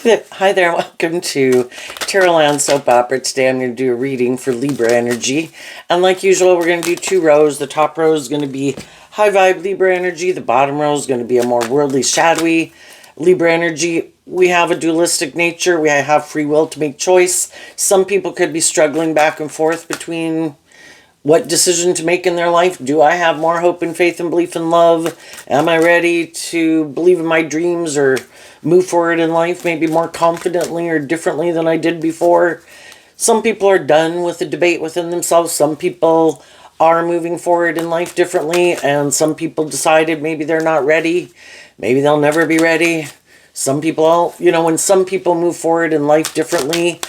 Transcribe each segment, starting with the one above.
Hi there, welcome to Tarot Land Soap Opera. Today I'm going to do a reading for Libra energy. And like usual, we're going to do two rows. The top row is going to be high vibe Libra energy. The bottom row is going to be a more worldly, shadowy Libra energy. We have a dualistic nature. We have free will to make choice. Some people could be struggling back and forth between what decision to make in their life. Do I have more hope and faith and belief in love? Am I ready to believe in my dreams or move forward in life maybe more confidently or differently than I did before? Some people are done with the debate within themselves. Some people are moving forward in life differently, and some people decided maybe they're not ready. Maybe they'll never be ready. Some people, when some people move forward in life differently,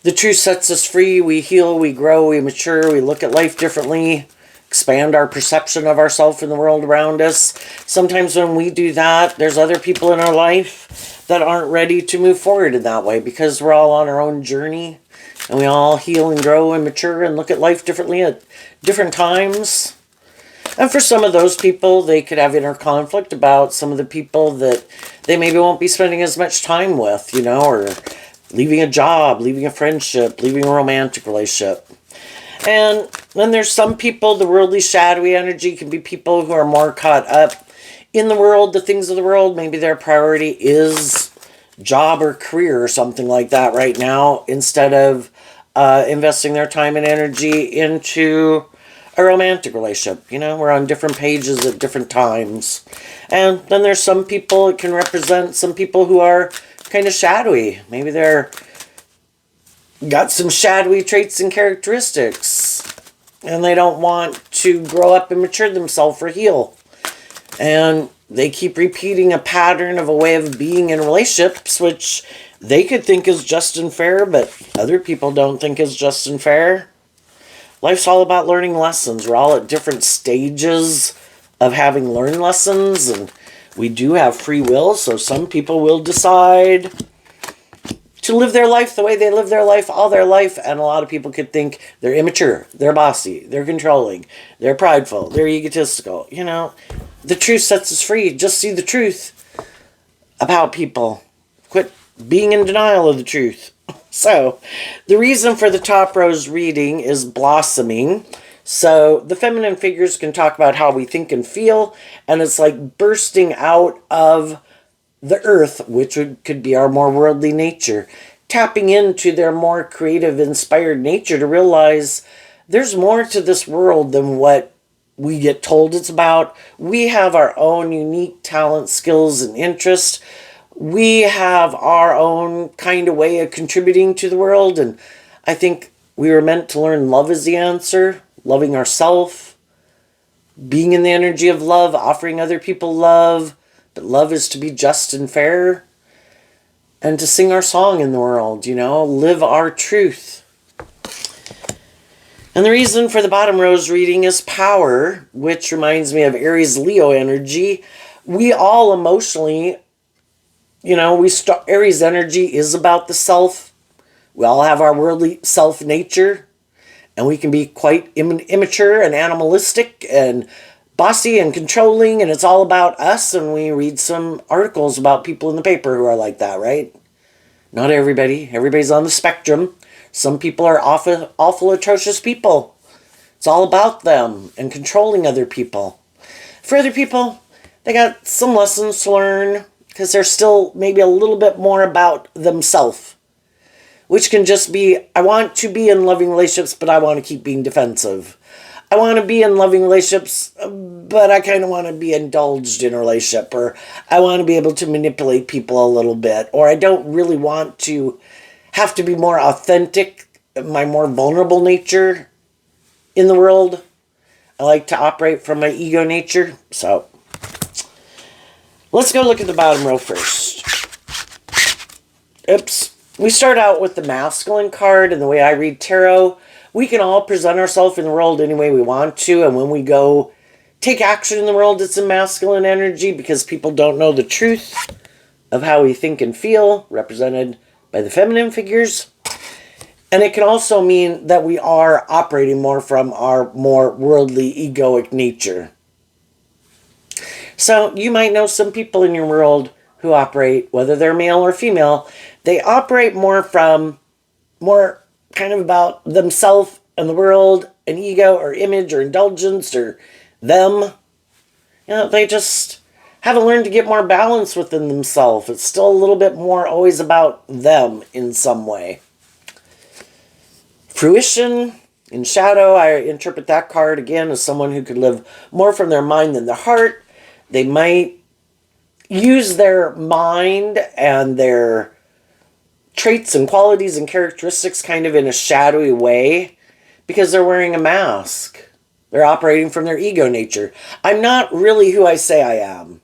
the truth sets us free. We heal, we grow, we mature, we look at life differently, expand our perception of ourselves and the world around us. Sometimes when we do that, there's other people in our life that aren't ready to move forward in that way because we're all on our own journey and we all heal and grow and mature and look at life differently at different times. And for some of those people, they could have inner conflict about some of the people that they maybe won't be spending as much time with, or leaving a job, leaving a friendship, leaving a romantic relationship. And then there's some people, the worldly shadowy energy can be people who are more caught up in the world, the things of the world. Maybe their priority is job or career or something like that right now, instead of investing their time and energy into a romantic relationship. We're on different pages at different times. And then there's some people, it can represent some people who are kind of shadowy. Maybe they're got some shadowy traits and characteristics, and they don't want to grow up and mature themselves or heal. And they keep repeating a pattern of a way of being in relationships, which they could think is just and fair, but other people don't think is just and fair. Life's all about learning lessons. We're all at different stages of having learned lessons, and we do have free will, so some people will decide to live their life the way they live their life all their life, and a lot of people could think they're immature, they're bossy, they're controlling, they're prideful, they're egotistical. The truth sets us free. Just see the truth about people. Quit being in denial of the truth. So, the reason for the top row's reading is blossoming. So, the feminine figures can talk about how we think and feel, and it's like bursting out of the earth, which could be our more worldly nature, tapping into their more creative, inspired nature to realize there's more to this world than what we get told it's about. We have our own unique talent, skills, and interests. We have our own kind of way of contributing to the world, and I think we were meant to learn love is the answer, loving ourselves, being in the energy of love, offering other people love. But love is to be just and fair, and to sing our song in the world, live our truth. And the reason for the bottom row's reading is power, which reminds me of Aries Leo energy. We all emotionally, Aries energy is about the self. We all have our worldly self nature, and we can be quite immature and animalistic and bossy and controlling, and it's all about us. And we read some articles about people in the paper who are like that, right? Not everybody. Everybody's on the spectrum. Some people are awful, atrocious people. It's all about them and controlling other people. For other people, they got some lessons to learn because they're still maybe a little bit more about themselves, which can just be, I want to be in loving relationships, but I want to keep being defensive. I want to be in loving relationships, but I kind of want to be indulged in a relationship, or I want to be able to manipulate people a little bit, or I don't really want to have to be more authentic, my more vulnerable nature in the world. I like to operate from my ego nature. So let's go look at the bottom row first. Oops. We start out with the masculine card, and the way I read tarot, we can all present ourselves in the world any way we want to, and when we go take action in the world, it's in masculine energy because people don't know the truth of how we think and feel, represented by the feminine figures. And it can also mean that we are operating more from our more worldly, egoic nature. So you might know some people in your world who operate, whether they're male or female, they operate more kind of about themselves and the world, an ego or image or indulgence or them. They just haven't learned to get more balance within themselves. It's still a little bit more always about them in some way. Fruition in shadow, I interpret that card again as someone who could live more from their mind than their heart. They might use their mind and their traits and qualities and characteristics kind of in a shadowy way because they're wearing a mask. They're operating from their ego nature. I'm not really who I say I am.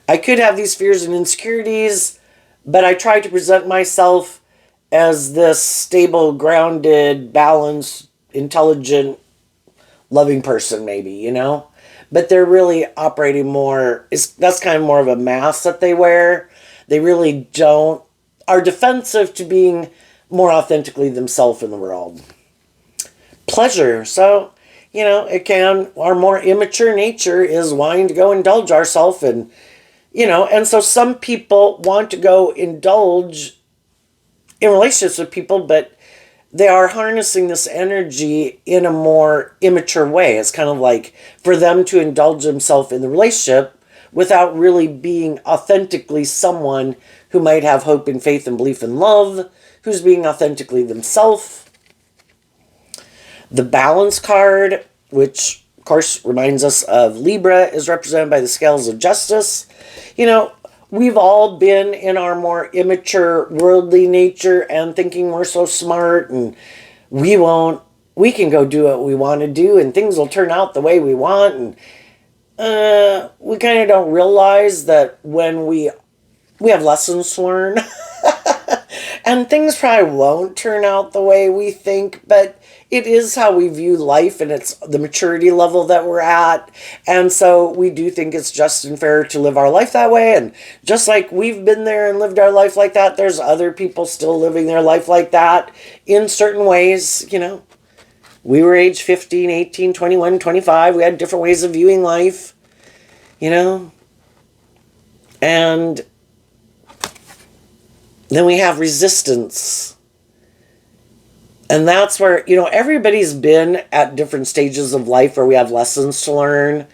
I could have these fears and insecurities, but I try to present myself as this stable, grounded, balanced, intelligent, loving person, maybe, But they're really operating more, that's kind of more of a mask that they wear. They really are defensive to being more authentically themselves in the world. Pleasure. So, our more immature nature is wanting to go indulge ourselves and so some people want to go indulge in relationships with people, but they are harnessing this energy in a more immature way. It's kind of like for them to indulge themselves in the relationship without really being authentically someone who might have hope and faith and belief and love, who's being authentically themselves. The balance card, which of course reminds us of Libra, is represented by the scales of justice. We've all been in our more immature worldly nature and thinking we're so smart and we can go do what we want to do and things will turn out the way we want. And we kind of don't realize that when we have lessons to learn and things probably won't turn out the way we think, but it is how we view life and it's the maturity level that we're at. And so we do think it's just and fair to live our life that way. And just like we've been there and lived our life like that, there's other people still living their life like that in certain ways. We were age 15, 18, 21, 25. We had different ways of viewing life, And then we have resistance. And that's where, everybody's been at different stages of life where we have lessons to learn.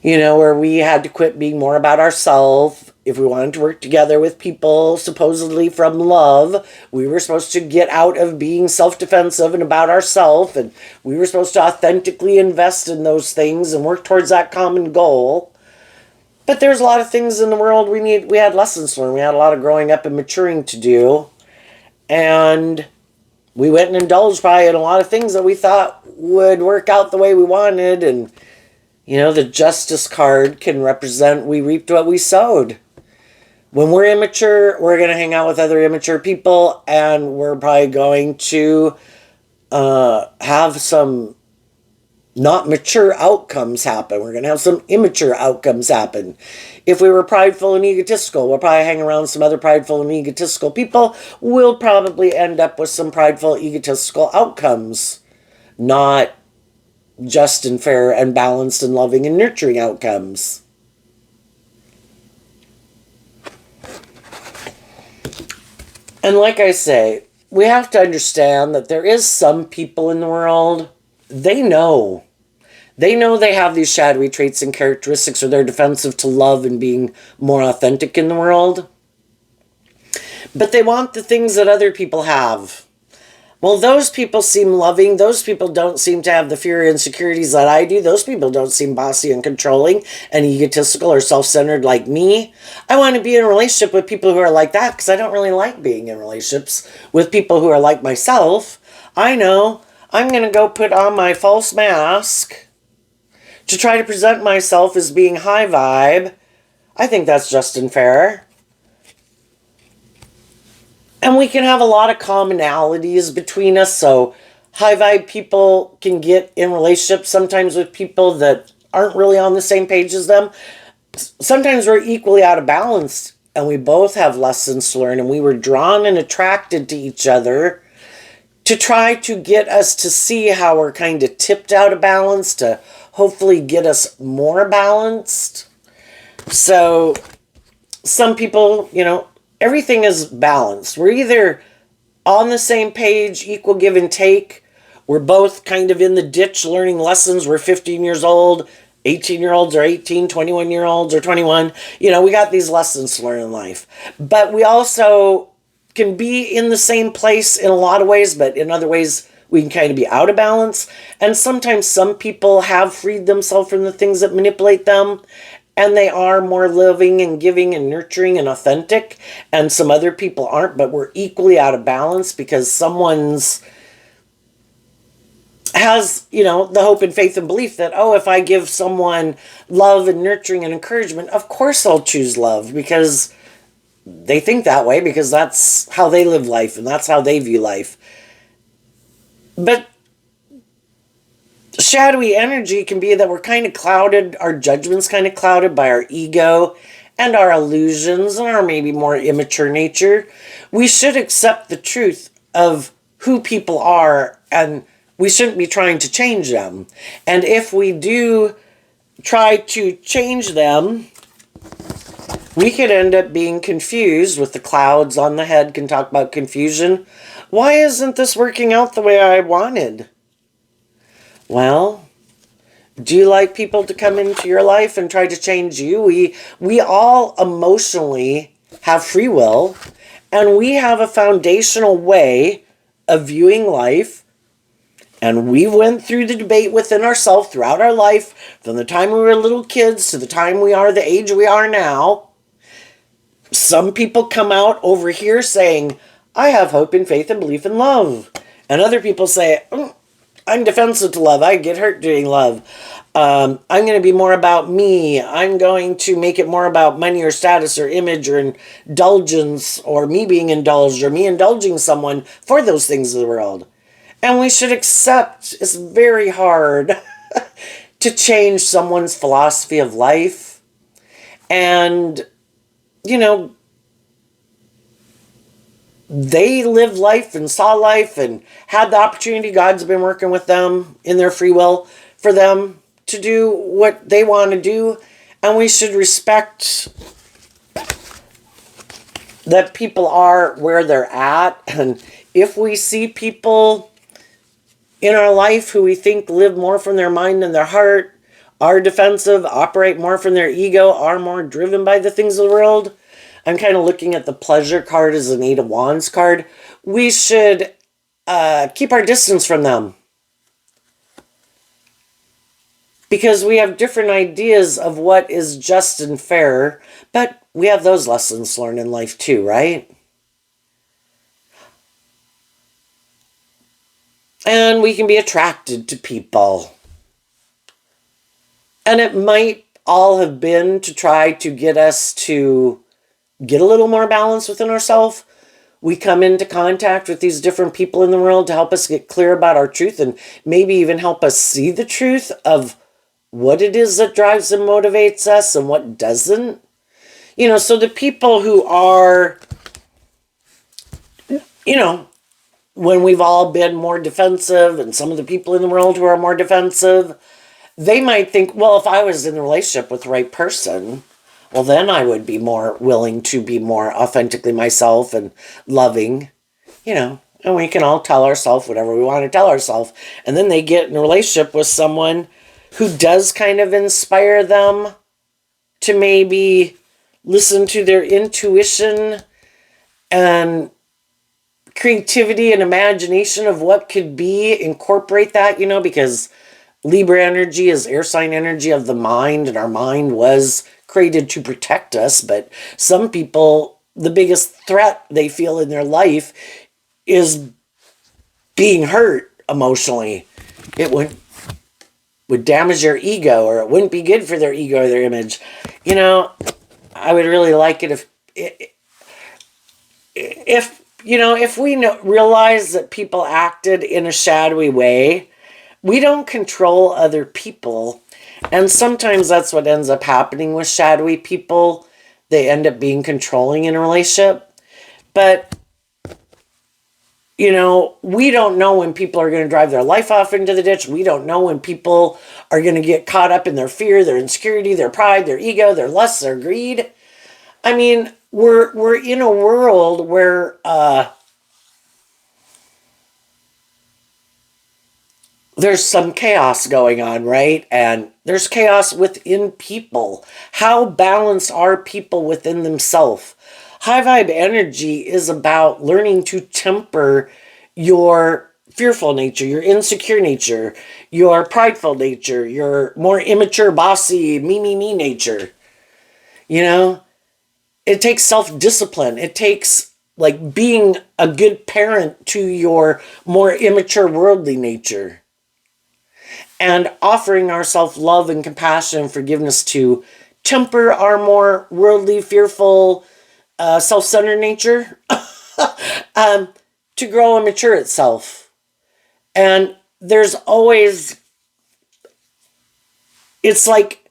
Where we had to quit being more about ourselves. If we wanted to work together with people, supposedly from love, we were supposed to get out of being self-defensive and about ourselves. And we were supposed to authentically invest in those things and work towards that common goal. But there's a lot of things in the world we had lessons to learn. We had a lot of growing up and maturing to do. And we went and indulged probably in a lot of things that we thought would work out the way we wanted. And, the justice card can represent we reaped what we sowed. When we're immature, we're going to hang out with other immature people. And we're probably going to have some not mature outcomes happen. We're going to have some immature outcomes happen. If we were prideful and egotistical, we'll probably hang around some other prideful and egotistical people. We'll probably end up with some prideful, egotistical outcomes. Not just and fair and balanced and loving and nurturing outcomes. And like I say, we have to understand that there is some people in the world, they know they have these shadowy traits and characteristics, or they're defensive to love and being more authentic in the world. But they want the things that other people have. Well, those people seem loving. Those people don't seem to have the fear and insecurities that I do. Those people don't seem bossy and controlling and egotistical or self-centered like me. I want to be in a relationship with people who are like that because I don't really like being in relationships with people who are like myself. I know I'm going to go put on my false mask to try to present myself as being high vibe. I think that's just and fair. And we can have a lot of commonalities between us. So high vibe people can get in relationships sometimes with people that aren't really on the same page as them. Sometimes we're equally out of balance and we both have lessons to learn. And we were drawn and attracted to each other to try to get us to see how we're kind of tipped out of balance, to hopefully get us more balanced. So some people, everything is balanced. We're either on the same page, equal give and take. We're both kind of in the ditch learning lessons. We're 15 years old, 18-year-olds are 18, 21-year-olds are 21. We got these lessons to learn in life. But we also can be in the same place in a lot of ways, but in other ways, we can kind of be out of balance. And sometimes some people have freed themselves from the things that manipulate them, and they are more loving and giving and nurturing and authentic, and some other people aren't, but we're equally out of balance because someone's has, the hope and faith and belief that, oh, if I give someone love and nurturing and encouragement, of course I'll choose love, because they think that way, because that's how they live life and that's how they view life. But shadowy energy can be that we're kind of clouded, our judgment's kind of clouded by our ego and our illusions and our maybe more immature nature. We should accept the truth of who people are, and we shouldn't be trying to change them. And if we do try to change them, we could end up being confused. With the clouds on the head can talk about confusion. Why isn't this working out the way I wanted? Well, do you like people to come into your life and try to change you? We all emotionally have free will, and we have a foundational way of viewing life. And we went through the debate within ourselves throughout our life, from the time we were little kids to the time we are the age we are now. Some people come out over here saying, I have hope and faith and belief in love. And other people say, I'm defensive to love. I get hurt doing love. I'm going to be more about me. I'm going to make it more about money or status or image or indulgence, or me being indulged, or me indulging someone for those things of the world. And we should accept it's very hard to change someone's philosophy of life. And, they lived life and saw life and had the opportunity. God's been working with them in their free will for them to do what they want to do. And we should respect that people are where they're at. And if we see people in our life who we think live more from their mind and their heart, are defensive, operate more from their ego, are more driven by the things of the world, I'm kind of looking at the pleasure card as an 8 of Wands card. We should keep our distance from them, because we have different ideas of what is just and fair, but we have those lessons learned in life too, right? And we can be attracted to people. And it might all have been to try to get us to get a little more balance within ourselves. We come into contact with these different people in the world to help us get clear about our truth, and maybe even help us see the truth of what it is that drives and motivates us and what doesn't. So the people who are, when we've all been more defensive, and some of the people in the world who are more defensive, they might think, well, if I was in a relationship with the right person, well, then I would be more willing to be more authentically myself and loving, and we can all tell ourselves whatever we want to tell ourselves. And then they get in a relationship with someone who does kind of inspire them to maybe listen to their intuition and creativity and imagination of what could be, incorporate that, because Libra energy is air sign energy of the mind, and our mind was created to protect us. But some people, the biggest threat they feel in their life is being hurt emotionally. It would damage their ego, or it wouldn't be good for their ego or their image. I would really like it if we realize that people acted in a shadowy way. We don't control other people. And sometimes that's what ends up happening with shadowy people. They end up being controlling in a relationship. But, You know, we don't know when people are going to drive their life off into the ditch. We don't know when people are going to get caught up in their fear, their insecurity, their pride, their ego, their lust, their greed. I mean, we're in a world where there's some chaos going on, right? And there's chaos within people. How balanced are people within themselves? High vibe energy is about learning to temper your fearful nature, your insecure nature, your prideful nature, your more immature, bossy, me nature. You know, it takes self-discipline. It takes like being a good parent to your more immature worldly nature and offering ourselves love and compassion and forgiveness to temper our more worldly, fearful, self-centered nature to grow and mature itself. And there's always, it's like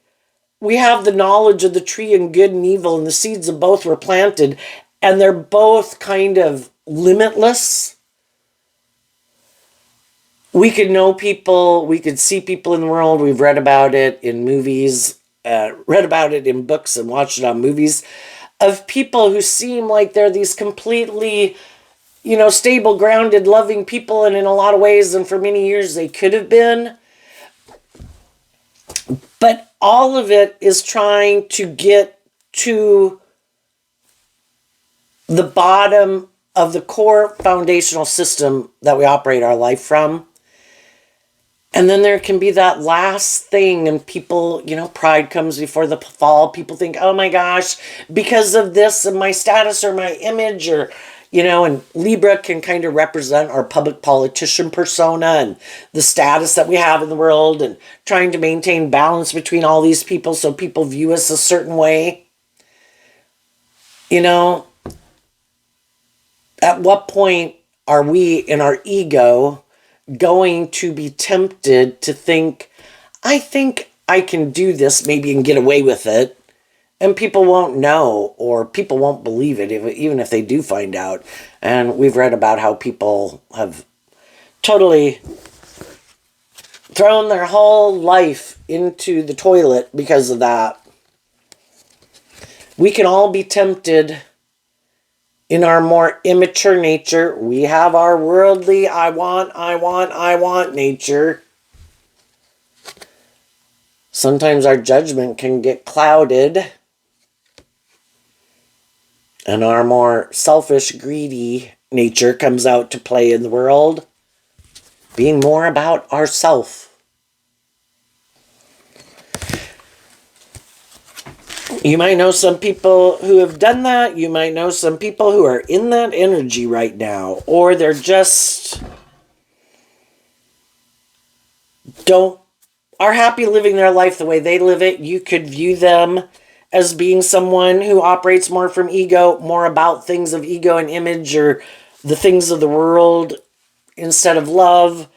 we have the knowledge of the tree and good and evil, and the seeds of both were planted, and they're both kind of limitless. We could know people, we could see people in the world, we've read about it in movies, read about it in books and watched it on movies, of people who seem like they're these completely, you know, stable, grounded, loving people, and in a lot of ways, and for many years they could have been. But all of it is trying to get to the bottom of the core foundational system that we operate our life from. And then there can be that last thing, and people, you know, pride comes before the fall. People think, oh my gosh, because of this and my status or my image, or, you know, and Libra can kind of represent our public politician persona and the status that we have in the world, and trying to maintain balance between all these people so people view us a certain way. You know, at what point are we in our ego going to be tempted to think I can do this maybe and get away with it, and people won't know, or people won't believe it, even if they do find out. And we've read about how people have totally thrown their whole life into the toilet because of that. We can all be tempted in our more immature nature. We have our worldly, I want nature. Sometimes our judgment can get clouded, and our more selfish, greedy nature comes out to play in the world, being more about ourself. You might know some people who have done that. You might know some people who are in that energy right now, or they're just are happy living their life the way they live it. You could view them as being someone who operates more from ego, more about things of ego and image, or the things of the world instead of love.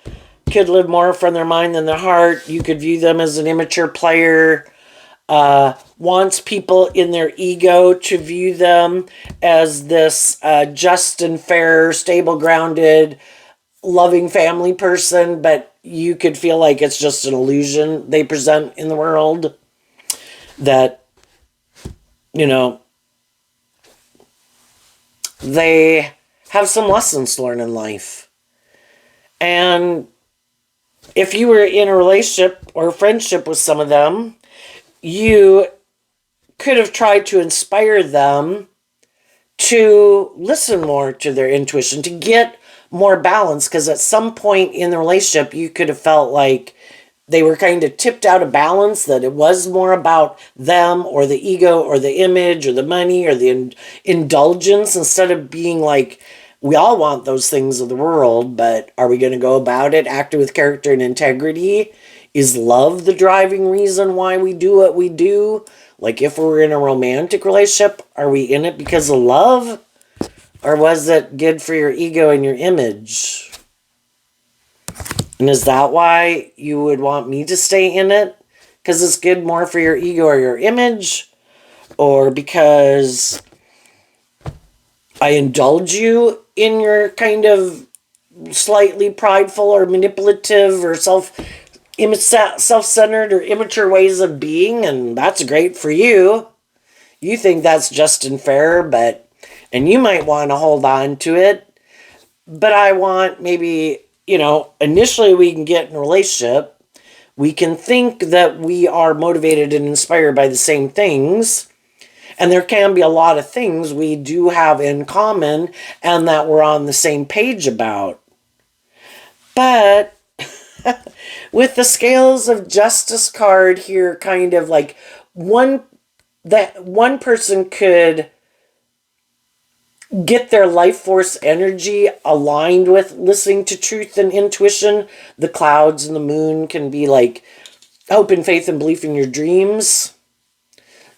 Could live more from their mind than their heart. You could view them as an immature player, wants people in their ego to view them as this just and fair, stable, grounded, loving family person, but you could feel like it's just an illusion they present in the world. That, you know, they have some lessons to learn in life. And if you were in a relationship or a friendship with some of them, you could have tried to inspire them to listen more to their intuition, to get more balance, because at some point in the relationship you could have felt like they were kind of tipped out of balance, that it was more about them or the ego or the image or the money or the indulgence, instead of being like, we all want those things of the world, but are we going to go about it acting with character and integrity? Is love the driving reason why we do what we do? Like if we're in a romantic relationship, are we in it because of love? Or was it good for your ego and your image? And is that why you would want me to stay in it? Because it's good more for your ego or your image? Or because I indulge you in your kind of slightly prideful or manipulative or self-centered or immature ways of being, and that's great for you. You think that's just and fair, and you might want to hold on to it. But I want maybe, initially we can get in a relationship. We can think that we are motivated and inspired by the same things. And there can be a lot of things we do have in common and that we're on the same page about. But with the scales of justice card here, kind of like one person could get their life force energy aligned with listening to truth and intuition. The clouds and the moon can be like hope and faith and belief in your dreams.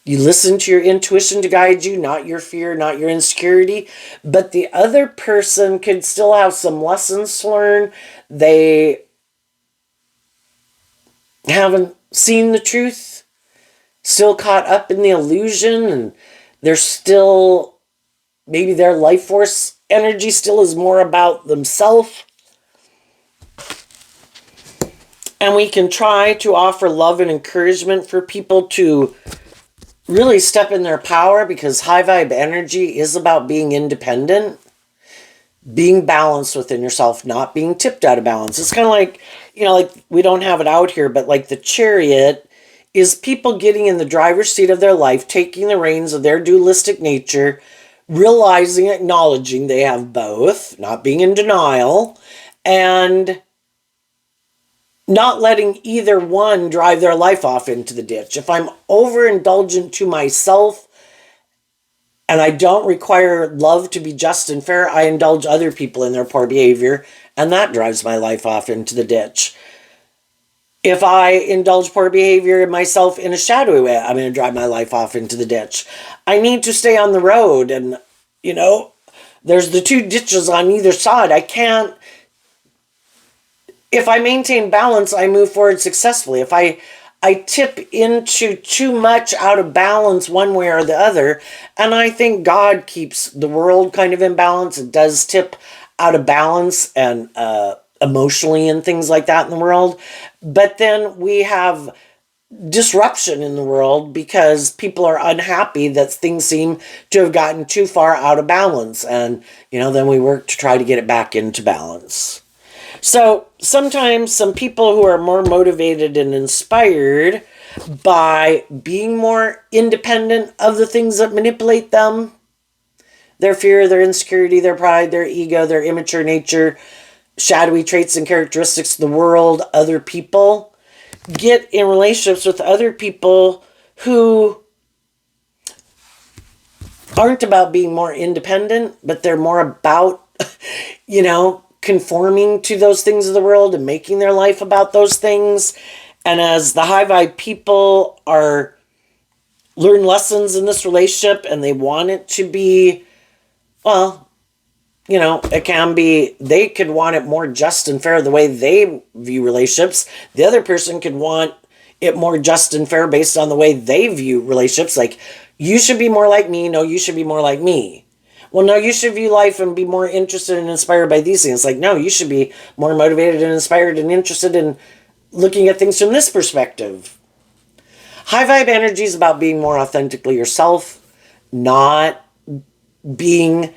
You listen to your intuition to guide you, not your fear, not your insecurity. But the other person could still have some lessons to learn. They haven't seen the truth, still caught up in the illusion, and they're still, maybe their life force energy still is more about themselves. And we can try to offer love and encouragement for people to really step in their power, because high vibe energy is about being independent, being balanced within yourself, not being tipped out of balance. It's kind of like, like we don't have it out here, but like the Chariot is people getting in the driver's seat of their life, taking the reins of their dualistic nature, realizing, acknowledging they have both, not being in denial, and not letting either one drive their life off into the ditch. If I'm overindulgent to myself and I don't require love to be just and fair, I indulge other people in their poor behavior, and that drives my life off into the ditch. If I indulge poor behavior in myself in a shadowy way, I'm going to drive my life off into the ditch. I need to stay on the road, and, there's the two ditches on either side. I can't. If I maintain balance, I move forward successfully. If I tip into too much out of balance one way or the other, and I think God keeps the world kind of in balance. It does tip out of balance and emotionally and things like that in the world. But then we have disruption in the world because people are unhappy that things seem to have gotten too far out of balance. And, then we work to try to get it back into balance. So sometimes some people who are more motivated and inspired by being more independent of the things that manipulate them, their fear, their insecurity, their pride, their ego, their immature nature, shadowy traits and characteristics of the world, other people, get in relationships with other people who aren't about being more independent, but they're more about, conforming to those things of the world and making their life about those things. And as the high vibe people learn lessons in this relationship and they want it to be, it can be, they could want it more just and fair the way they view relationships. The other person could want it more just and fair based on the way they view relationships. Like, you should be more like me. No, you should be more like me. Well, no, you should view life and be more interested and inspired by these things. Like, no, you should be more motivated and inspired and interested in looking at things from this perspective. High vibe energy is about being more authentically yourself, not being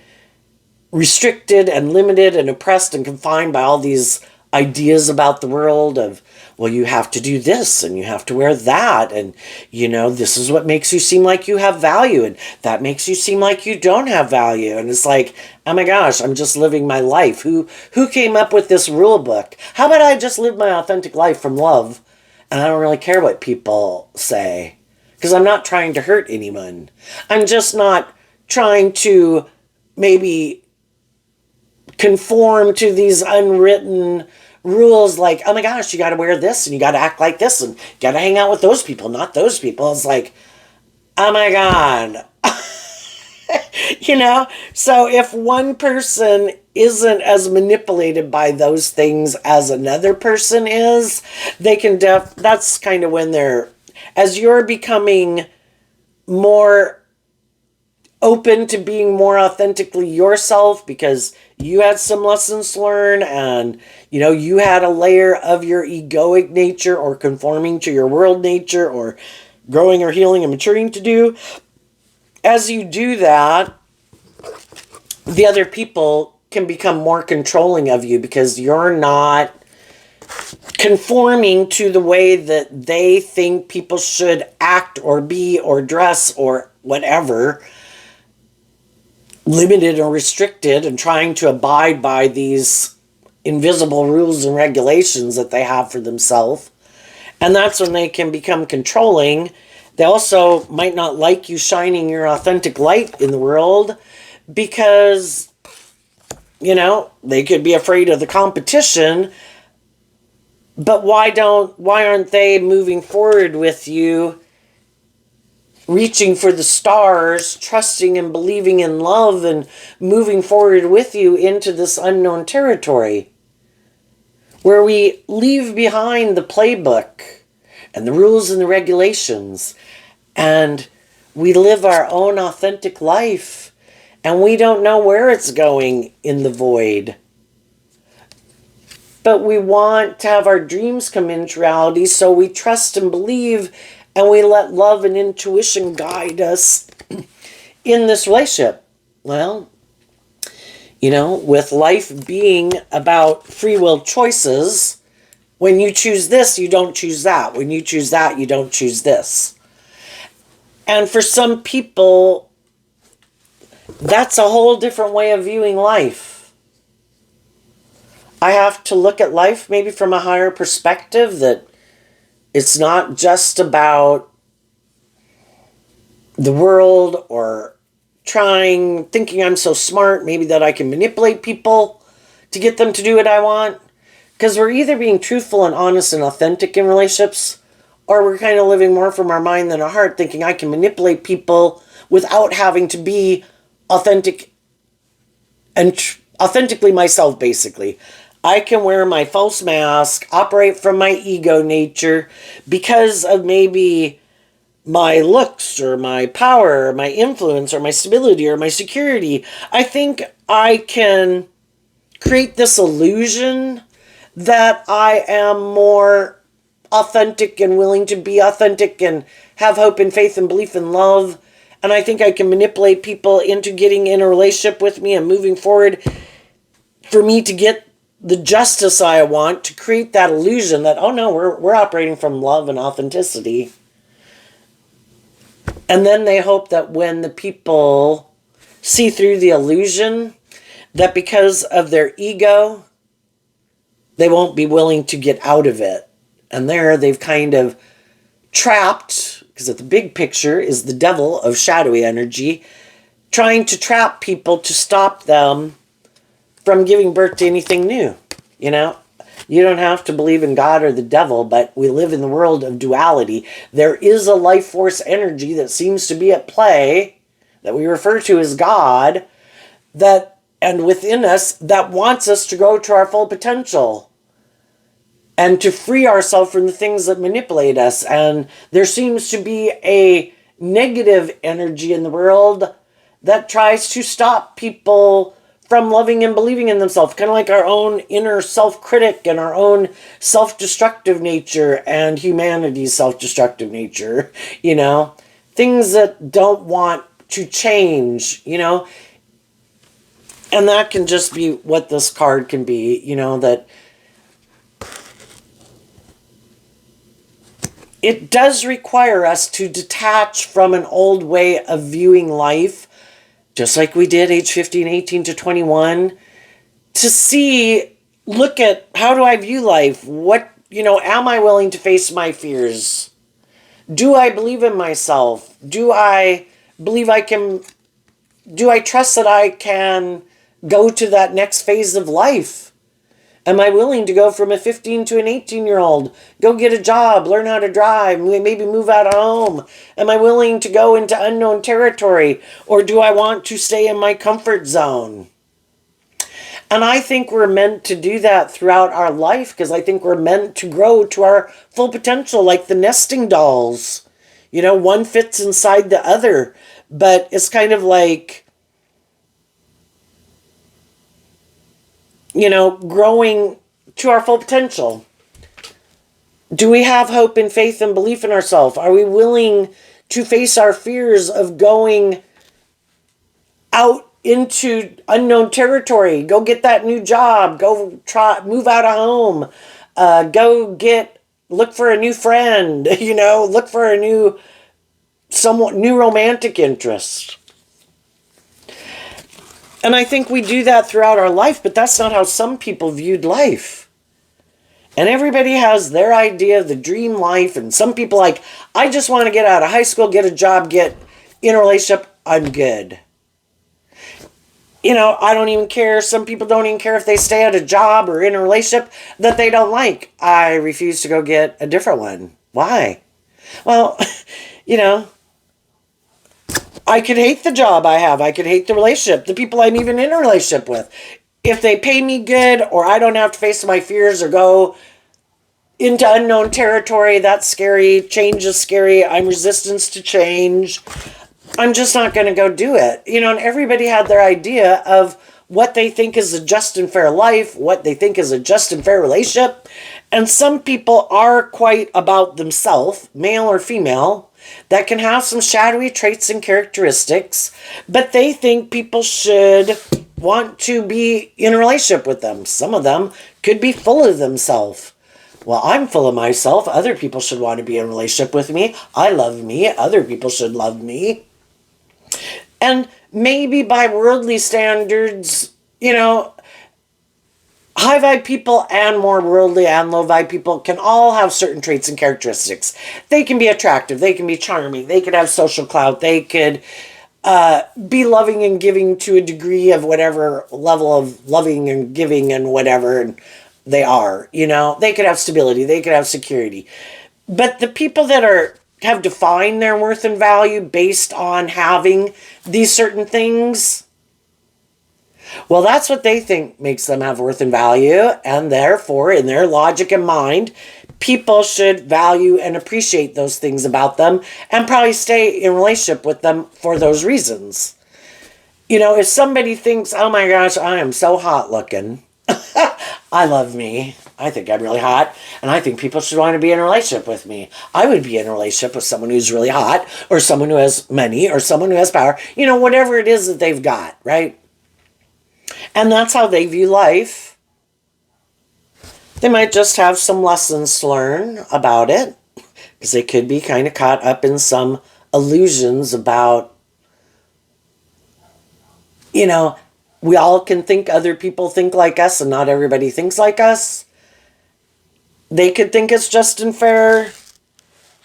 restricted and limited and oppressed and confined by all these ideas about the world of, well, you have to do this and you have to wear that, and this is what makes you seem like you have value, and that makes you seem like you don't have value. And it's like, oh my gosh, I'm just living my life. Who came up with this rule book? How about I just live my authentic life from love, and I don't really care what people say, because I'm not trying to hurt anyone. I'm just not trying to maybe conform to these unwritten rules, like, oh my gosh, you got to wear this and you got to act like this and you got to hang out with those people, not those people. It's like, oh my God. So if one person isn't as manipulated by those things as another person is, they can that's kind of when as you're becoming more open to being more authentically yourself because you had some lessons to learn, and you had a layer of your egoic nature or conforming to your world nature or growing or healing and maturing to do. As you do that, the other people can become more controlling of you because you're not conforming to the way that they think people should act or be or dress or whatever, limited or restricted, and trying to abide by these invisible rules and regulations that they have for themselves. And that's when they can become controlling. They also might not like you shining your authentic light in the world because, they could be afraid of the competition. But why aren't they moving forward with you, reaching for the stars, trusting and believing in love, and moving forward with you into this unknown territory where we leave behind the playbook and the rules and the regulations, and we live our own authentic life, and we don't know where it's going in the void. But we want to have our dreams come into reality, so we trust and believe, and we let love and intuition guide us in this relationship. Well, with life being about free will choices, when you choose this, you don't choose that. When you choose that, you don't choose this. And for some people, that's a whole different way of viewing life. I have to look at life maybe from a higher perspective, that it's not just about the world or thinking I'm so smart, maybe that I can manipulate people to get them to do what I want. Because we're either being truthful and honest and authentic in relationships, or we're kind of living more from our mind than our heart, thinking I can manipulate people without having to be authentic and authentically myself, basically. I can wear my false mask, operate from my ego nature because of maybe my looks or my power or my influence or my stability or my security. I think I can create this illusion that I am more authentic and willing to be authentic and have hope and faith and belief and love. And I think I can manipulate people into getting in a relationship with me and moving forward for me to get the justice I want, to create that illusion that, oh no, we're operating from love and authenticity. And then they hope that when the people see through the illusion, that because of their ego, they won't be willing to get out of it. And there they've kind of trapped, because the big picture is the devil of shadowy energy, trying to trap people to stop them from giving birth to anything new. You don't have to believe in God or the devil, but we live in the world of duality. There is a life force energy that seems to be at play, that we refer to as God, and within us, that wants us to go to our full potential and to free ourselves from the things that manipulate us. And there seems to be a negative energy in the world that tries to stop people from loving and believing in themselves, kind of like our own inner self-critic and our own self-destructive nature and humanity's self-destructive nature, things that don't want to change, and that can just be what this card can be, that it does require us to detach from an old way of viewing life, just like we did age 15, 18 to 21, to look at, how do I view life? What, am I willing to face my fears? Do I believe in myself? Do I trust that I can go to that next phase of life? Am I willing to go from a 15 to an 18-year-old? Go get a job, learn how to drive, maybe move out of home? Am I willing to go into unknown territory? Or do I want to stay in my comfort zone? And I think we're meant to do that throughout our life, because I think we're meant to grow to our full potential, like the nesting dolls. You know, one fits inside the other, but it's kind of like, you know, growing to our full potential. Do we have hope and faith and belief in ourselves? Are we willing to face our fears of going out into unknown territory? Go get that new job. Go try, move out of home. Look for a new friend. You know, look for a somewhat new romantic interest. And I think we do that throughout our life, but that's not how some people viewed life. And everybody has their idea of the dream life. And some people like, I just want to get out of high school, get a job, get in a relationship. I'm good. You know, I don't even care. Some people don't even care if they stay at a job or in a relationship that they don't like. I refuse to go get a different one. Why? Well, you know, I could hate the job I have. I could hate the relationship, the people I'm even in a relationship with. If they pay me good, or I don't have to face my fears or go into unknown territory, that's scary. Change is scary. I'm resistant to change. I'm just not going to go do it. You know, and everybody had their idea of what they think is a just and fair life, what they think is a just and fair relationship. And some people are quite about themselves, male or female, that can have some shadowy traits and characteristics, but they think people should want to be in a relationship with them. Some of them could be full of themselves. Well, I'm full of myself. Other people should want to be in a relationship with me. I love me. Other people should love me. And maybe by worldly standards, you know, high vibe people and more worldly and low vibe people can all have certain traits and characteristics. They can be attractive. They can be charming. They could have social clout. They could be loving and giving to a degree of whatever level of loving and giving and whatever they are. You know, they could have stability. They could have security. But the people that have defined their worth and value based on having these certain things, well, that's what they think makes them have worth and value, and therefore, in their logic and mind, people should value and appreciate those things about them and probably stay in relationship with them for those reasons. You know, if somebody thinks, oh my gosh, I am so hot looking, I love me, I think I'm really hot, and I think people should want to be in a relationship with me. I would be in a relationship with someone who's really hot, or someone who has money, or someone who has power, you know, whatever it is that they've got, right? And that's how they view life. They might just have some lessons to learn about it, because they could be kind of caught up in some illusions about, you know, we all can think other people think like us and not everybody thinks like us. They could think it's just and fair.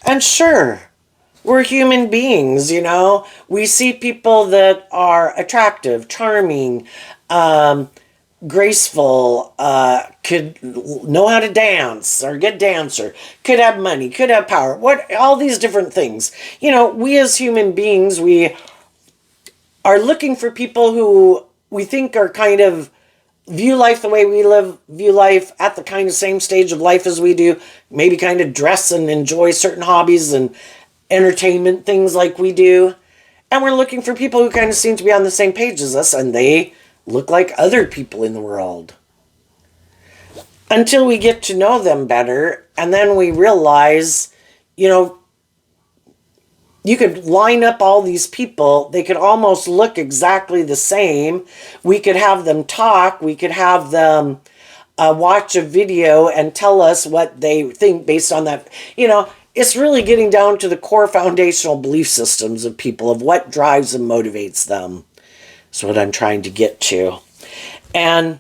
And sure, we're human beings, you know. We see people that are attractive, charming, graceful, could know how to dance, or a good dancer, could have money, could have power, all these different things. You know, we as human beings, we are looking for people who we think are kind of view life the way we view life at the kind of same stage of life as we do, maybe kind of dress and enjoy certain hobbies and entertainment things like we do. And we're looking for people who kind of seem to be on the same page as us, and they look like other people in the world. Until we get to know them better, and then we realize, you know, you could line up all these people. They could almost look exactly the same. We could have them talk. We could have them watch a video and tell us what they think based on that. You know, it's really getting down to the core foundational belief systems of people, of what drives and motivates them. That's what I'm trying to get to. And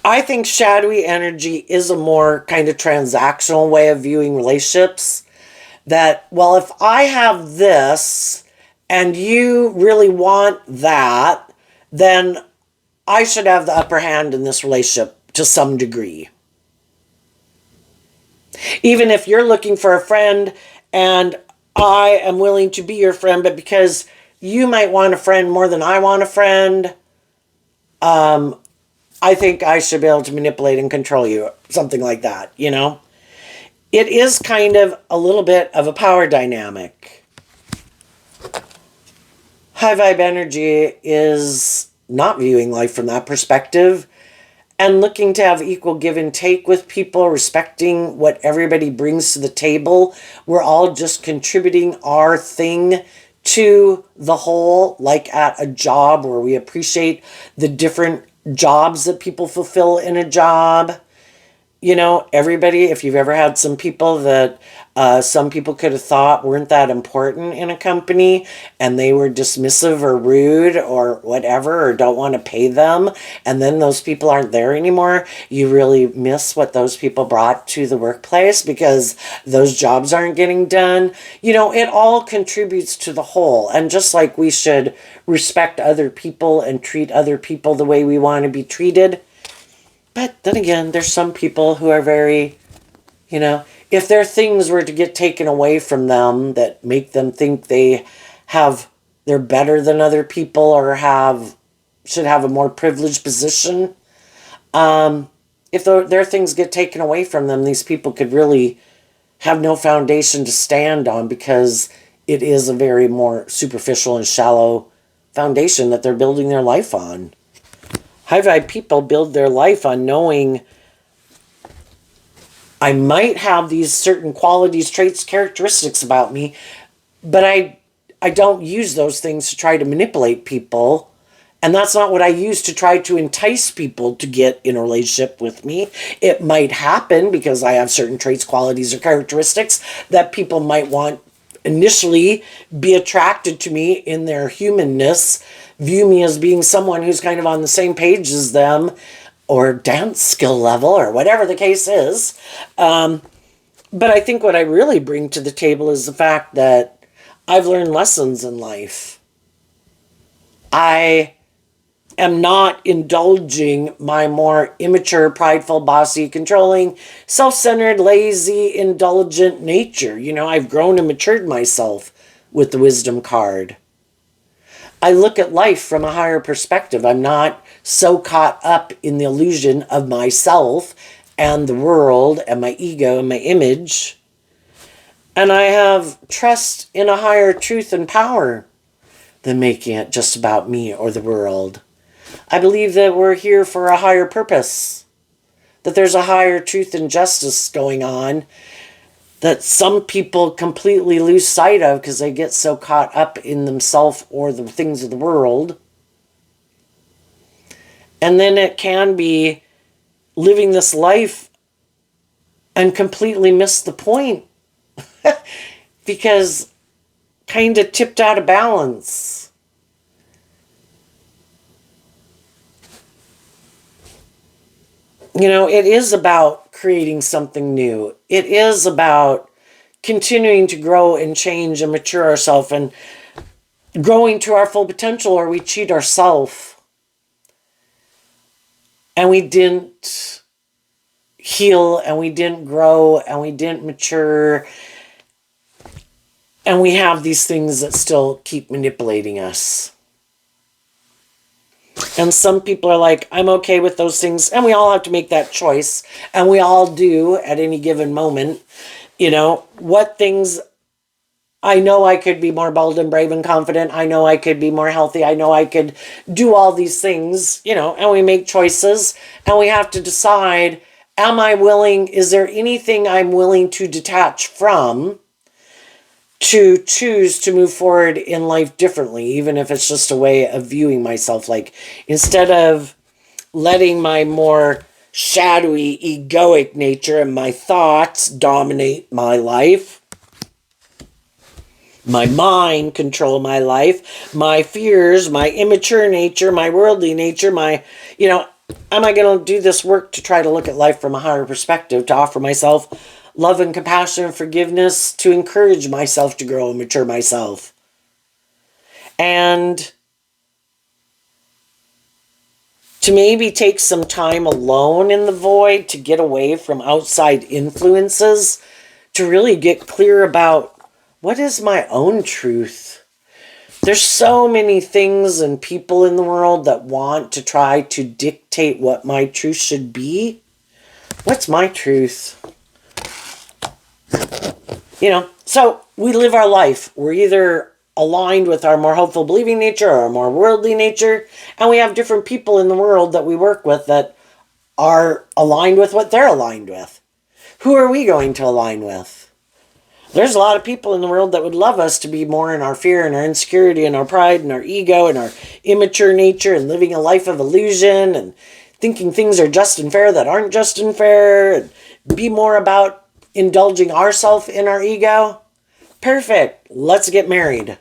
I think shadowy energy is a more kind of transactional way of viewing relationships. That, well, if I have this and you really want that, then I should have the upper hand in this relationship to some degree. Even if you're looking for a friend and I am willing to be your friend, but because you might want a friend more than I want a friend, I think I should be able to manipulate and control you. Something like that, you know? it is kind of a little bit of a power dynamic. High vibe energy is not viewing life from that perspective and looking to have equal give and take with people, respecting what everybody brings to the table. We're all just contributing our thing to the whole, like at a job where we appreciate the different jobs that people fulfill in a job. You know, everybody, if you've ever had some people that some people could have thought weren't that important in a company and they were dismissive or rude or whatever, or don't want to pay them, and then those people aren't there anymore, you really miss what those people brought to the workplace because those jobs aren't getting done. You know, it all contributes to the whole. And just like we should respect other people and treat other people the way we want to be treated, but then again, there's some people who are very, you know, if their things were to get taken away from them that make them think they're better than other people or should have a more privileged position, if their things get taken away from them, these people could really have no foundation to stand on because it is a very more superficial and shallow foundation that they're building their life on. High vibe people build their life on knowing I might have these certain qualities, traits, characteristics about me, but I don't use those things to try to manipulate people. And that's not what I use to try to entice people to get in a relationship with me. It might happen because I have certain traits, qualities, or characteristics that people might want initially be attracted to me in their humanness, view me as being someone who's kind of on the same page as them, or dance skill level, or whatever the case is. But I think what I really bring to the table is the fact that I've learned lessons in life. I am not indulging my more immature, prideful, bossy, controlling, self-centered, lazy, indulgent nature. You know, I've grown and matured myself with the wisdom card. I look at life from a higher perspective. I'm not so caught up in the illusion of myself and the world and my ego and my image. And I have trust in a higher truth and power than making it just about me or the world. I believe that we're here for a higher purpose, that there's a higher truth and justice going on that some people completely lose sight of because they get so caught up in themselves or the things of the world. And then it can be living this life and completely miss the point because kind of tipped out of balance. You know, it is about creating something new. It is about continuing to grow and change and mature ourselves and growing to our full potential, or we cheat ourselves and we didn't heal and we didn't grow and we didn't mature, and we have these things that still keep manipulating us. And some people are like, I'm okay with those things. And we all have to make that choice. And we all do at any given moment. You know, what things I know I could be more bold and brave and confident. I know I could be more healthy. I know I could do all these things, you know, and we make choices. And we have to decide, am I willing, is there anything I'm willing to detach from to choose to move forward in life differently, even if it's just a way of viewing myself. Like, instead of letting my more shadowy, egoic nature and my thoughts dominate my life, my mind control my life, my fears, my immature nature, my worldly nature, you know, am I going to do this work to try to look at life from a higher perspective, to offer myself love and compassion and forgiveness, to encourage myself to grow and mature myself. And to maybe take some time alone in the void, to get away from outside influences, to really get clear about what is my own truth. There's so many things and people in the world that want to try to dictate what my truth should be. What's my truth? You know, so we live our life. We're either aligned with our more hopeful believing nature or our more worldly nature, and we have different people in the world that we work with that are aligned with what they're aligned with. Who are we going to align with? There's a lot of people in the world that would love us to be more in our fear and our insecurity and our pride and our ego and our immature nature and living a life of illusion and thinking things are just and fair that aren't just and fair, and be more about indulging ourselves in our ego. Perfect. Let's get married.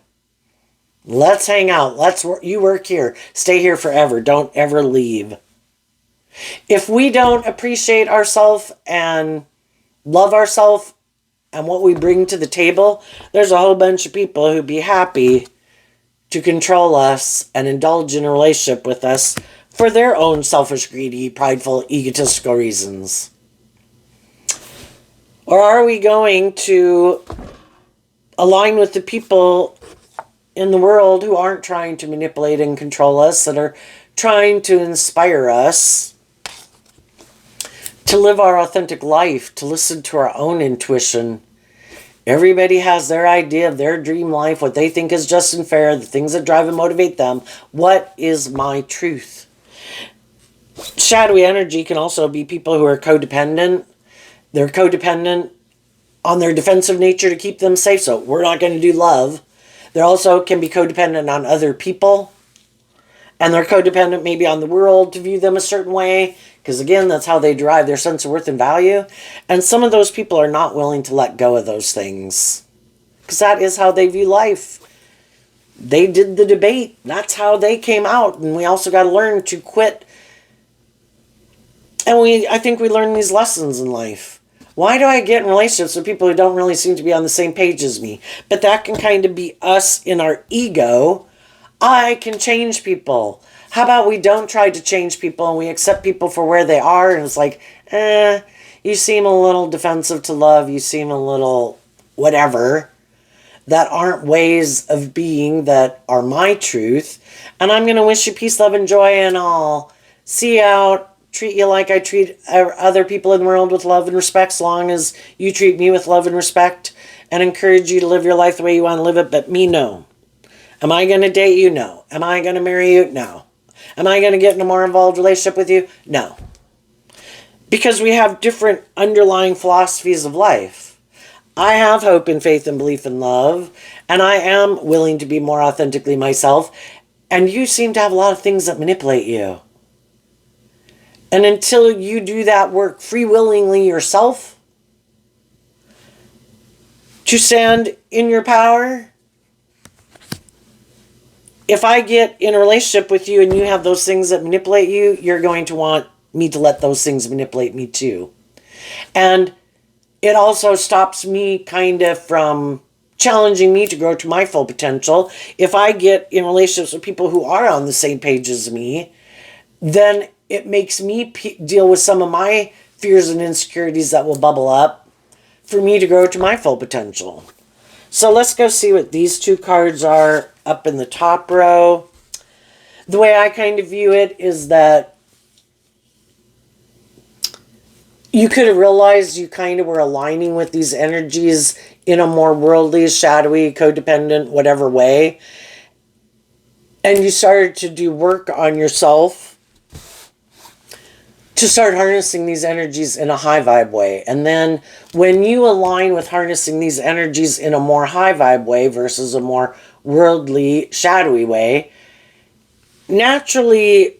Let's hang out. You work here. Stay here forever. Don't ever leave. If we don't appreciate ourselves and love ourselves and what we bring to the table, there's a whole bunch of people who'd be happy to control us and indulge in a relationship with us for their own selfish, greedy, prideful, egotistical reasons. Or are we going to align with the people in the world who aren't trying to manipulate and control us, that are trying to inspire us to live our authentic life, to listen to our own intuition? Everybody has their idea of their dream life, what they think is just and fair, the things that drive and motivate them. What is my truth? Shadowy energy can also be people who are codependent. They're codependent on their defensive nature to keep them safe, so we're not going to do love. They also can be codependent on other people. And they're codependent maybe on the world to view them a certain way, because again, that's how they derive their sense of worth and value. And some of those people are not willing to let go of those things, because that is how they view life. They did the debate. That's how they came out. And we also got to learn to quit. And I think we learn these lessons in life. Why do I get in relationships with people who don't really seem to be on the same page as me? But that can kind of be us in our ego. I can change people. How about we don't try to change people and we accept people for where they are? And it's like, you seem a little defensive to love. You seem a little whatever. That aren't ways of being that are my truth. And I'm going to wish you peace, love, and joy, and I'll see you out. Treat you like I treat other people in the world with love and respect, as long as you treat me with love and respect, and encourage you to live your life the way you want to live it, but me, no. Am I going to date you? No. Am I going to marry you? No. Am I going to get in a more involved relationship with you? No. Because we have different underlying philosophies of life. I have hope and faith and belief and love, and I am willing to be more authentically myself, and you seem to have a lot of things that manipulate you. And until you do that work free-willingly yourself, to stand in your power, if I get in a relationship with you and you have those things that manipulate you, you're going to want me to let those things manipulate me too. And it also stops me kind of from challenging me to grow to my full potential. If I get in relationships with people who are on the same page as me, then it makes me deal with some of my fears and insecurities that will bubble up for me to grow to my full potential. So let's go see what these two cards are up in the top row. The way I kind of view it is that you could have realized you kind of were aligning with these energies in a more worldly, shadowy, codependent, whatever way. And you started to do work on yourself to start harnessing these energies in a high vibe way. And then when you align with harnessing these energies in a more high vibe way versus a more worldly, shadowy way, naturally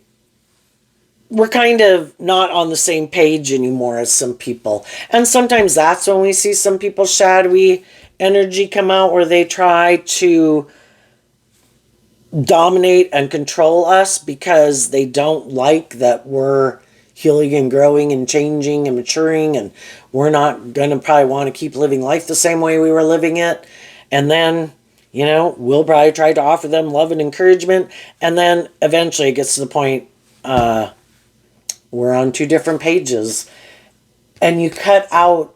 we're kind of not on the same page anymore as some people. And sometimes that's when we see some people's shadowy energy come out, where they try to dominate and control us because they don't like that we're healing and growing and changing and maturing, and we're not going to probably want to keep living life the same way we were living it. And then, you know, we'll probably try to offer them love and encouragement, and then eventually it gets to the point we're on two different pages, and you cut out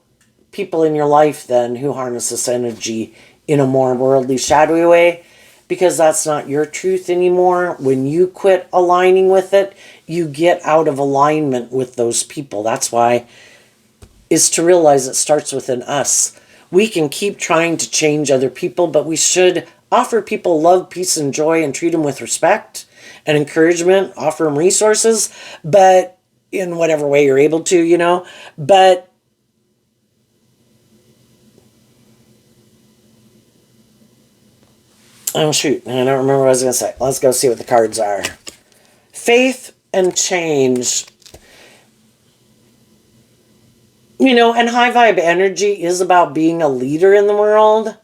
people in your life then who harness this energy in a more worldly, shadowy way, because that's not your truth anymore. When you quit aligning with it, you get out of alignment with those people. That's why is to realize it starts within us. we can keep trying to change other people, but we should offer people love, peace, and joy and treat them with respect and encouragement, offer them resources, but in whatever way you're able to, But oh, shoot. I don't remember what I was going to say. Let's go see what the cards are. Faith and change. And high vibe energy is about being a leader in the world.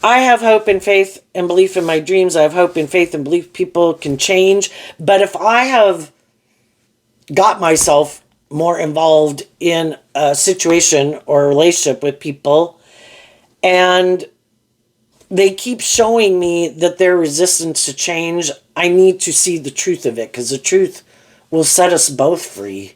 I have hope and faith and belief in my dreams. I have hope and faith and belief people can change. But if I have got myself more involved in a situation or a relationship with people and they keep showing me that they're resistant to change, I need to see the truth of it, because the truth will set us both free.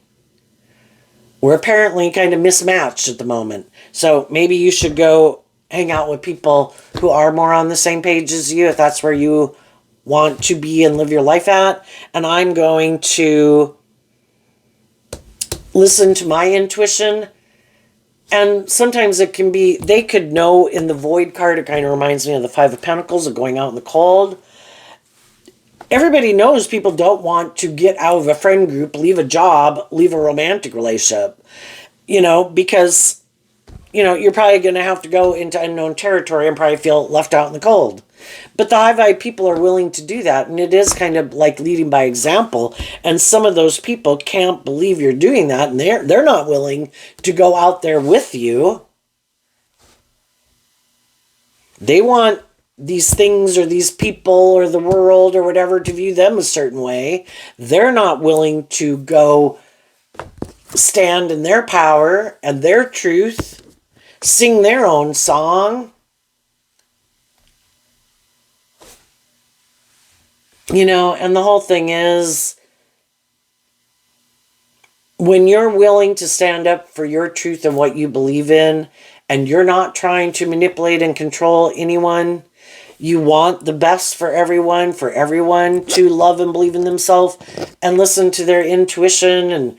We're apparently kind of mismatched at the moment. So maybe you should go hang out with people who are more on the same page as you, if that's where you want to be and live your life at. And I'm going to listen to my intuition. And sometimes it can be, they could know in the Void card, it kind of reminds me of the Five of Pentacles, of going out in the cold. Everybody knows people don't want to get out of a friend group, leave a job, leave a romantic relationship, because, you're probably going to have to go into unknown territory and probably feel left out in the cold. But the high vibe people are willing to do that, and it is kind of like leading by example. And some of those people can't believe you're doing that, and they're not willing to go out there with you. They want these things or these people or the world or whatever to view them a certain way. They're not willing to go stand in their power and their truth, sing their own song. And the whole thing is, when you're willing to stand up for your truth and what you believe in, and you're not trying to manipulate and control anyone, you want the best for everyone to love and believe in themselves and listen to their intuition and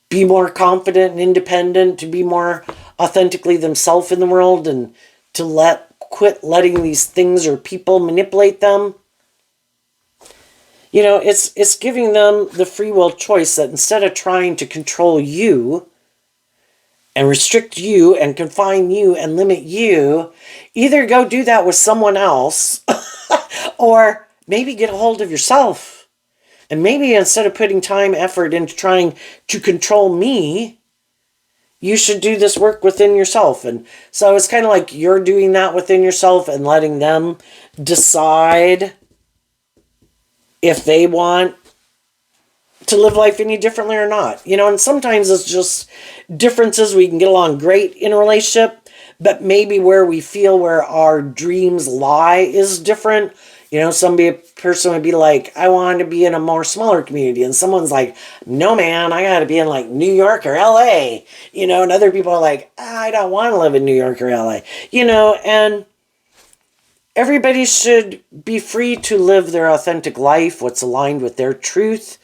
be more confident and independent, to be more authentically themselves in the world, and to quit letting these things or people manipulate them. It's giving them the free will choice that instead of trying to control you and restrict you and confine you and limit you, either go do that with someone else or maybe get a hold of yourself. And maybe instead of putting time, effort into trying to control me, you should do this work within yourself. And so it's kind of like you're doing that within yourself and letting them decide if they want to live life any differently or not. And sometimes it's just differences. We can get along great in a relationship, but maybe where we feel where our dreams lie is different. Some person would be like, I want to be in a more smaller community. And someone's like, no, man, I got to be in like New York or LA. And other people are like, I don't want to live in New York or LA. And everybody should be free to live their authentic life, what's aligned with their truth.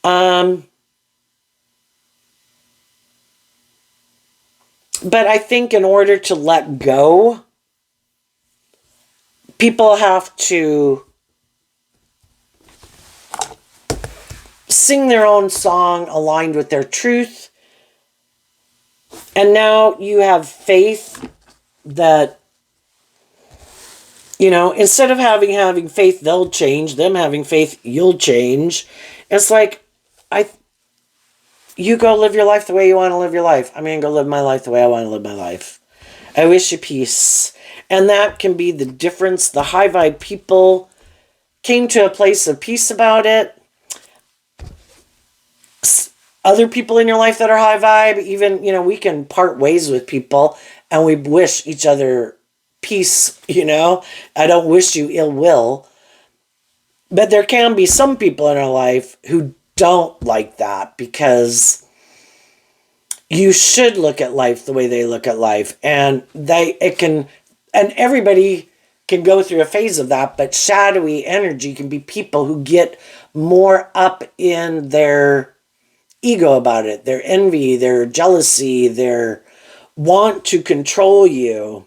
But I think in order to let go, people have to sing their own song aligned with their truth. And now you have faith that, instead of having faith they'll change, them having faith you'll change. It's like, you go live your life the way you want to live your life. I'm going to go live my life the way I want to live my life. I wish you peace. And that can be the difference. The high vibe people came to a place of peace about it. Other people in your life that are high vibe, even, we can part ways with people and we wish each other peace, I don't wish you ill will. But there can be some people in our life who don't like that, because you should look at life the way they look at life. And everybody can go through a phase of that, but shadowy energy can be people who get more up in their ego about it, their envy, their jealousy, their want to control you.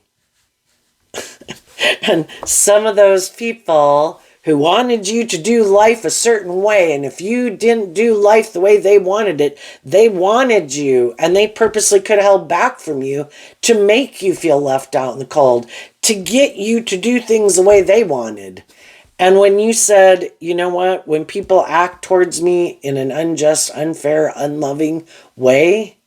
And some of those people who wanted you to do life a certain way, and if you didn't do life the way they wanted it, they wanted you, and they purposely could have held back from you to make you feel left out in the cold, to get you to do things the way they wanted. And when you said, you know what, when people act towards me in an unjust, unfair, unloving way,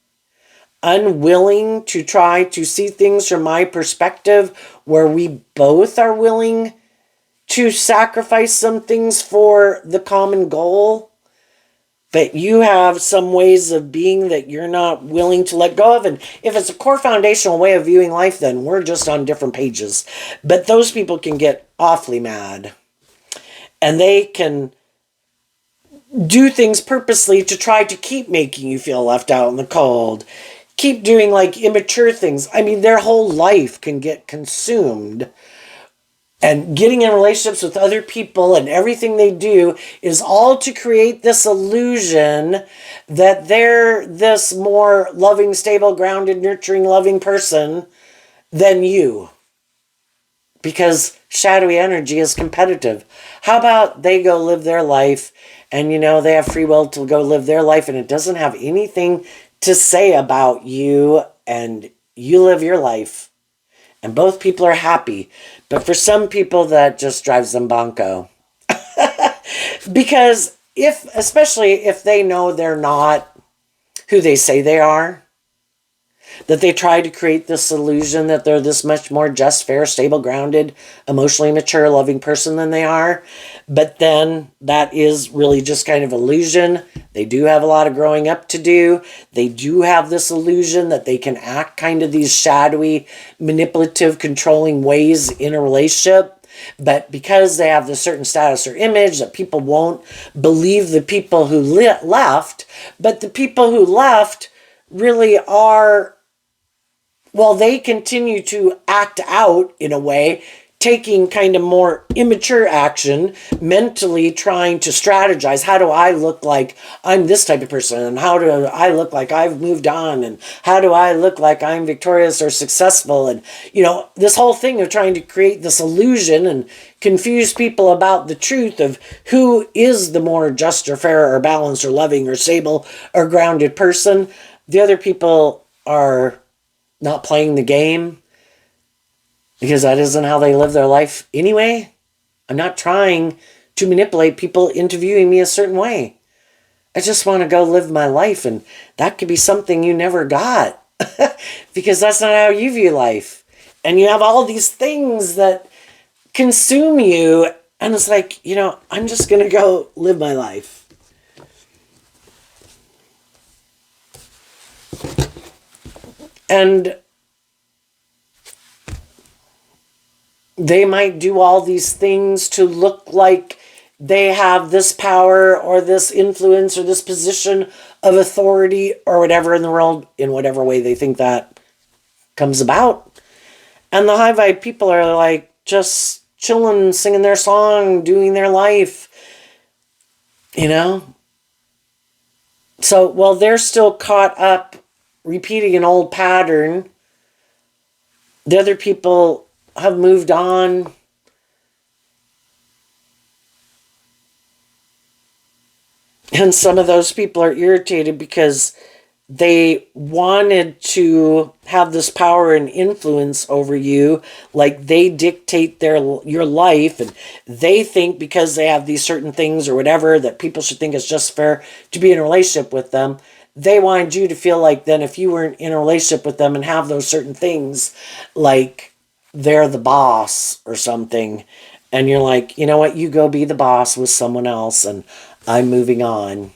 unwilling to try to see things from my perspective, where we both are willing to sacrifice some things for the common goal, but you have some ways of being that you're not willing to let go of. And if it's a core foundational way of viewing life, then we're just on different pages. But those people can get awfully mad. And they can do things purposely to try to keep making you feel left out in the cold. Keep doing like immature things. I mean, their whole life can get consumed. And getting in relationships with other people and everything they do is all to create this illusion that they're this more loving, stable, grounded, nurturing, loving person than you. Because shadowy energy is competitive. How about they go live their life and, you know, they have free will to go live their life and it doesn't have anything to say about you, and you live your life. And both people are happy. But for some people, that just drives them bonko. Because especially if they know they're not who they say they are, that they try to create this illusion that they're this much more just, fair, stable, grounded, emotionally mature, loving person than they are. But then that is really just kind of illusion. They do have a lot of growing up to do. They do have this illusion that they can act kind of these shadowy, manipulative, controlling ways in a relationship. But because they have this certain status or image, that people won't believe the people who left. But the people who left really are, well, they continue to act out in a way, taking kind of more immature action, mentally trying to strategize. How do I look like I'm this type of person? And how do I look like I've moved on? And how do I look like I'm victorious or successful? And, you know, this whole thing of trying to create this illusion and confuse people about the truth of who is the more just or fair or balanced or loving or stable or grounded person. The other people are not playing the game, because that isn't how they live their life anyway. I'm not trying to manipulate people into viewing me a certain way. I just want to go live my life, and that could be something you never got because that's not how you view life. And you have all these things that consume you, and it's like, you know, I'm just going to go live my life. And they might do all these things to look like they have this power or this influence or this position of authority or whatever in the world, in whatever way they think that comes about. And the high vibe people are like just chilling, singing their song, doing their life, you know? So while they're still caught up repeating an old pattern, the other people have moved on. And some of those people are irritated because they wanted to have this power and influence over you, like they dictate your life, and they think because they have these certain things or whatever that people should think it's just fair to be in a relationship with them. They wanted you to feel like then if you weren't in a relationship with them and have those certain things, like they're the boss or something. And you're like, you know what, you go be the boss with someone else and I'm moving on.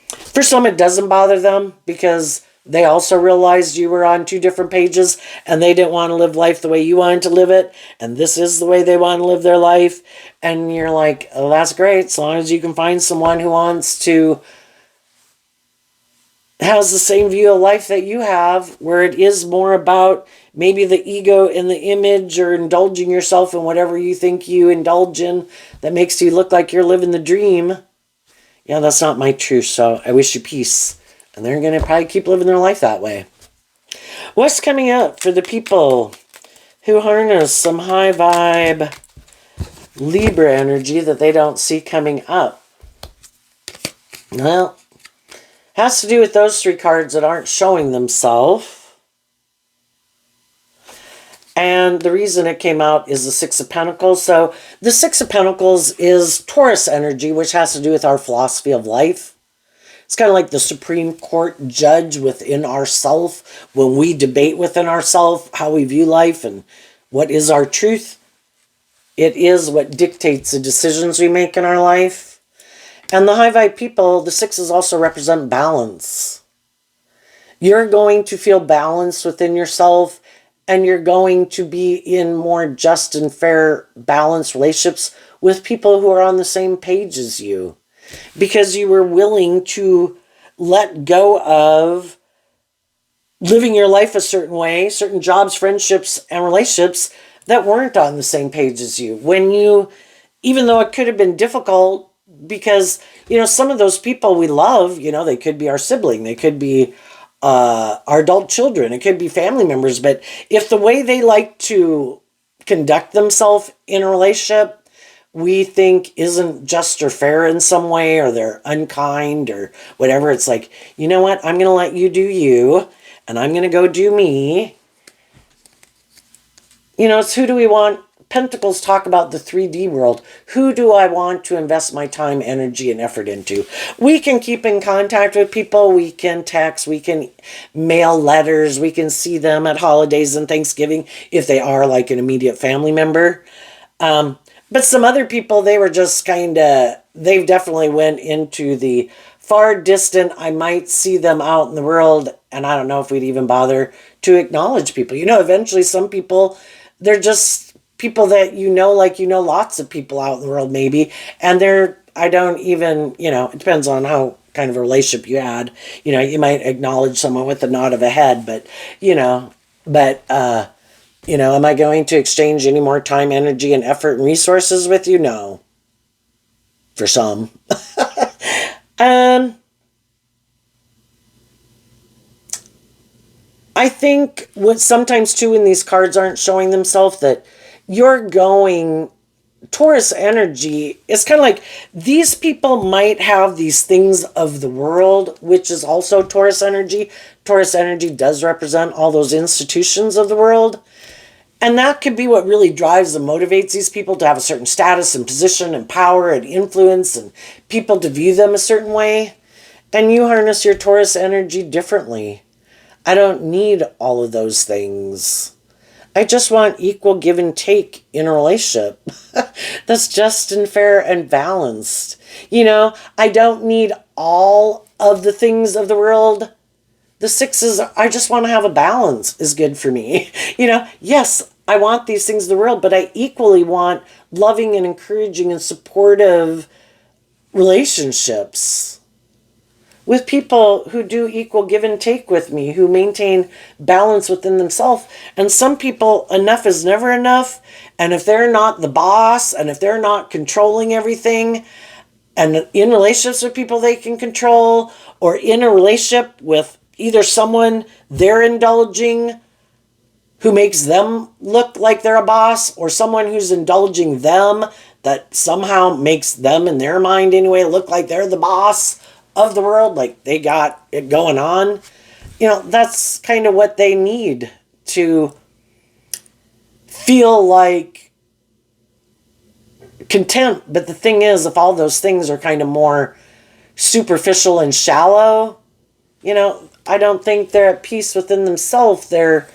For some, it doesn't bother them because they also realized you were on two different pages and they didn't want to live life the way you wanted to live it. And this is the way they want to live their life. And you're like, oh, that's great. As long as you can find someone who has the same view of life that you have, where it is more about maybe the ego and the image or indulging yourself in whatever you think you indulge in that makes you look like you're living the dream. Yeah, that's not my truth, so I wish you peace. And they're going to probably keep living their life that way. What's coming up for the people who harness some high vibe Libra energy that they don't see coming up? Well, has to do with those three cards that aren't showing themselves. And the reason it came out is the Six of Pentacles. So the Six of Pentacles is Taurus energy, which has to do with our philosophy of life. It's kind of like the Supreme Court judge within ourself. When we debate within ourselves how we view life and what is our truth, it is what dictates the decisions we make in our life. And the high vibe people, the sixes also represent balance. You're going to feel balanced within yourself, and you're going to be in more just and fair, balanced relationships with people who are on the same page as you. Because you were willing to let go of living your life a certain way, certain jobs, friendships, and relationships that weren't on the same page as you. When you, even though it could have been difficult, because, you know, some of those people we love, you know, they could be our sibling, they could be our adult children, it could be family members, but if the way they like to conduct themselves in a relationship we think isn't just or fair in some way, or they're unkind or whatever, it's like, you know what, I'm going to let you do you, and I'm going to go do me. You know, it's who do we want? Pentacles talk about the 3D world. Who do I want to invest my time, energy, and effort into? We can keep in contact with people. We can text. We can mail letters. We can see them at holidays and Thanksgiving if they are like an immediate family member. But some other people, they were just kind of, they've definitely went into the far distant, I might see them out in the world, and I don't know if we'd even bother to acknowledge people. You know, eventually some people, they're just people that you know, like you know lots of people out in the world maybe, and they're, I don't even, you know, it depends on how kind of a relationship you had. You know, you might acknowledge someone with a nod of a head, but, you know, am I going to exchange any more time, energy, and effort and resources with you? No. For some. I think what sometimes too when these cards aren't showing themselves that you're going Taurus energy is kind of like these people might have these things of the world, which is also Taurus energy. Taurus energy does represent all those institutions of the world. And that could be what really drives and motivates these people to have a certain status and position and power and influence and people to view them a certain way. And you harness your Taurus energy differently. I don't need all of those things. I just want equal give and take in a relationship that's just and fair and balanced. You know, I don't need all of the things of the world. The sixes, I just want to have a balance is good for me. You know, yes, I want these things of the world, but I equally want loving and encouraging and supportive relationships with people who do equal give and take with me, who maintain balance within themselves. And some people, enough is never enough. And if they're not the boss, and if they're not controlling everything, and in relationships with people they can control, or in a relationship with either someone they're indulging who makes them look like they're a boss, or someone who's indulging them that somehow makes them, in their mind anyway, look like they're the boss of the world, like they got it going on. You know, that's kind of what they need to feel like content. But the thing is, if all those things are kind of more superficial and shallow, you know, I don't think they're at peace within themselves. Their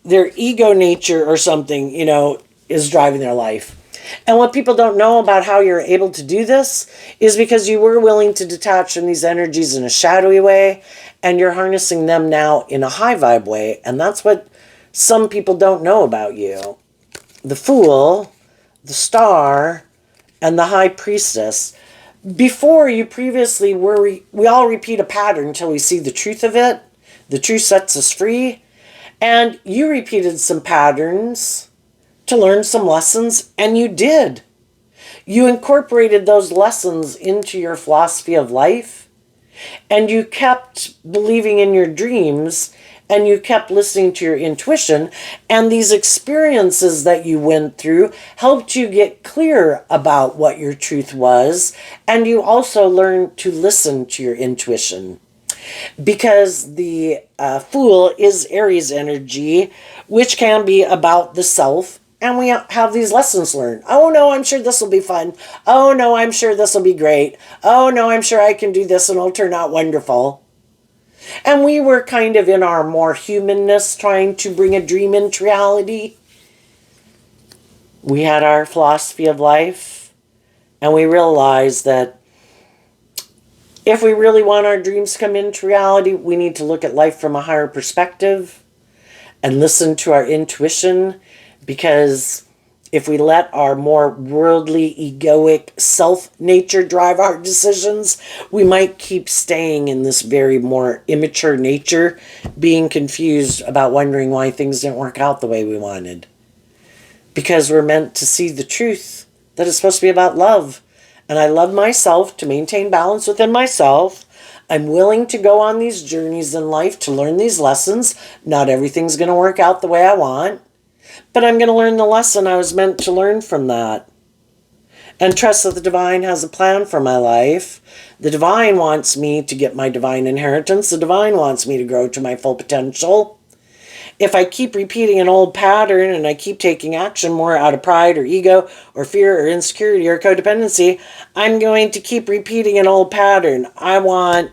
ego nature or something, you know, is driving their life. And what people don't know about how you're able to do this is because you were willing to detach from these energies in a shadowy way, and you're harnessing them now in a high vibe way. And that's what some people don't know about you. The Fool, the Star, and the High Priestess. Before, you previously were, we all repeat a pattern until we see the truth of it. The truth sets us free. And you repeated some patterns to learn some lessons, and you did. You incorporated those lessons into your philosophy of life, and you kept believing in your dreams, and you kept listening to your intuition, and these experiences that you went through helped you get clear about what your truth was, and you also learned to listen to your intuition. Because the Fool is Aries energy, which can be about the self, and we have these lessons learned. Oh no, I'm sure this will be fun. Oh no, I'm sure this will be great. Oh no, I'm sure I can do this and it'll turn out wonderful. And we were kind of in our more humanness trying to bring a dream into reality. We had our philosophy of life, and we realized that if we really want our dreams to come into reality, we need to look at life from a higher perspective and listen to our intuition, because if we let our more worldly, egoic self-nature drive our decisions, we might keep staying in this very more immature nature, being confused about wondering why things didn't work out the way we wanted. Because we're meant to see the truth, that it's supposed to be about love. And I love myself to maintain balance within myself. I'm willing to go on these journeys in life to learn these lessons. Not everything's going to work out the way I want, but I'm going to learn the lesson I was meant to learn from that. And trust that the divine has a plan for my life. The divine wants me to get my divine inheritance. The divine wants me to grow to my full potential. If I keep repeating an old pattern and I keep taking action more out of pride or ego or fear or insecurity or codependency, I'm going to keep repeating an old pattern. I want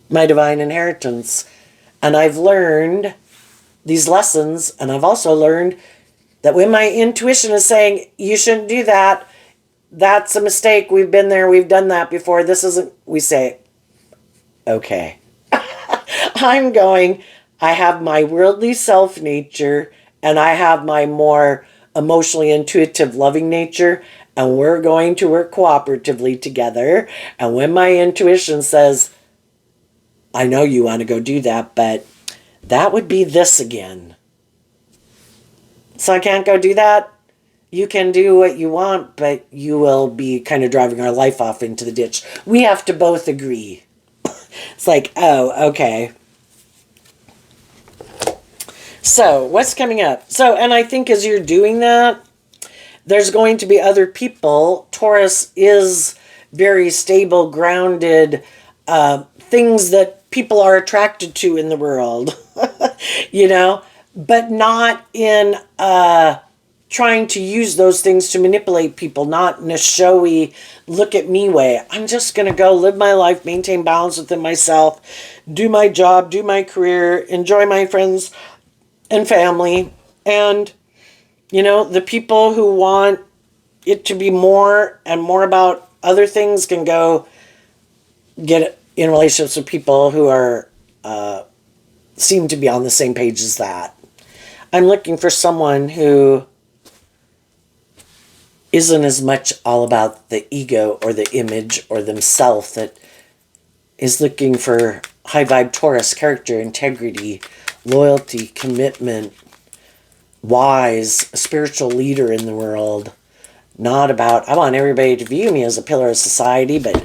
my divine inheritance. And I've learned these lessons, and I've also learned that when my intuition is saying, you shouldn't do that, that's a mistake, we've been there, we've done that before, this isn't, we say, okay. I have my worldly self nature, and I have my more emotionally intuitive loving nature, and we're going to work cooperatively together. And when my intuition says, I know you want to go do that, but that would be this again, so I can't go do that. You can do what you want, but you will be kind of driving our life off into the ditch. We have to both agree. It's like, oh, okay. So, what's coming up? So, and I think as you're doing that, there's going to be other people. Taurus is very stable, grounded, things that people are attracted to in the world, you know, but not in trying to use those things to manipulate people, not in a showy, look at me way. I'm just going to go live my life, maintain balance within myself, do my job, do my career, enjoy my friends and family. And, you know, the people who want it to be more and more about other things can go get in relationships with people who are seem to be on the same page as that. I'm looking for someone who isn't as much all about the ego or the image or themselves, that is looking for high vibe Taurus character, integrity, loyalty, commitment, wise, a spiritual leader in the world. Not about, I want everybody to view me as a pillar of society, but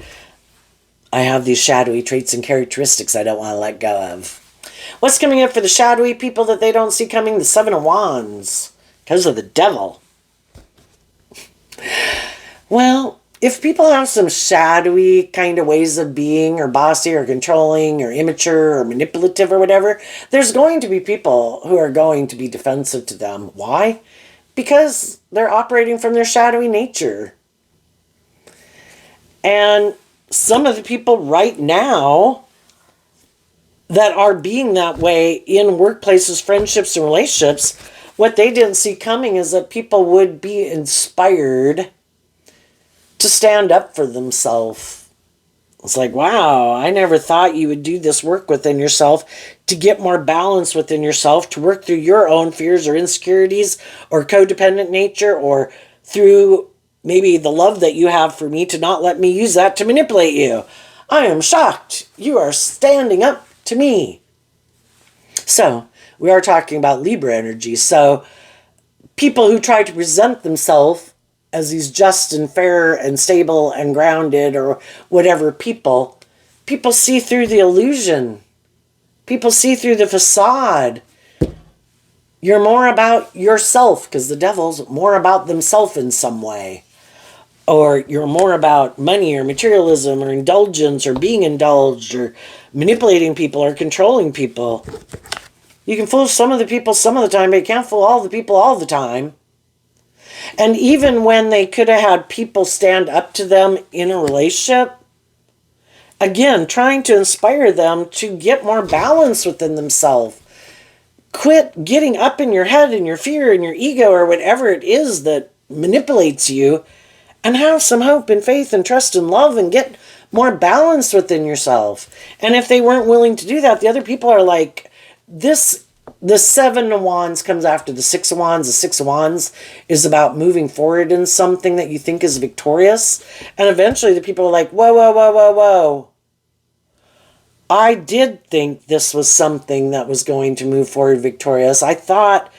I have these shadowy traits and characteristics I don't want to let go of. What's coming up for the shadowy people that they don't see coming? The Seven of Wands. Because of the devil. Well, if people have some shadowy kind of ways of being, or bossy, or controlling, or immature, or manipulative, or whatever, there's going to be people who are going to be defensive to them. Why? Because they're operating from their shadowy nature. And some of the people right now that are being that way in workplaces, friendships, and relationships, what they didn't see coming is that people would be inspired to stand up for themselves. It's like, wow, I never thought you would do this work within yourself to get more balance within yourself, to work through your own fears or insecurities or codependent nature, or through maybe the love that you have for me, to not let me use that to manipulate you. I am shocked. You are standing up to me. So, we are talking about Libra energy. So, people who try to present themselves as these just and fair and stable and grounded or whatever people see through the illusion. People see through the facade. You're more about yourself because the devil's more about themselves in some way. Or you're more about money or materialism or indulgence or being indulged or manipulating people or controlling people. You can fool some of the people some of the time, but you can't fool all the people all the time. And even when they could have had people stand up to them in a relationship, again, trying to inspire them to get more balance within themselves. Quit getting up in your head and your fear and your ego or whatever it is that manipulates you, and have some hope and faith and trust and love and get more balance within yourself. And if they weren't willing to do that, the other people are like, this, the 7 of Wands comes after the 6 of Wands. The 6 of Wands is about moving forward in something that you think is victorious. And eventually the people are like, whoa, whoa, whoa, whoa, whoa. I did think this was something that was going to move forward victorious. I thought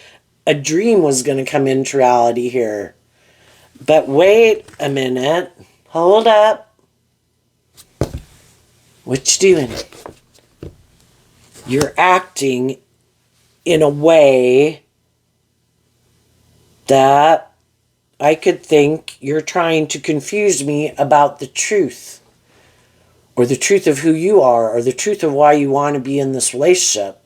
a dream was going to come into reality here. But wait a minute. Hold up. What you doing? You're acting in a way that I could think you're trying to confuse me about the truth. Or the truth of who you are. Or the truth of why you want to be in this relationship.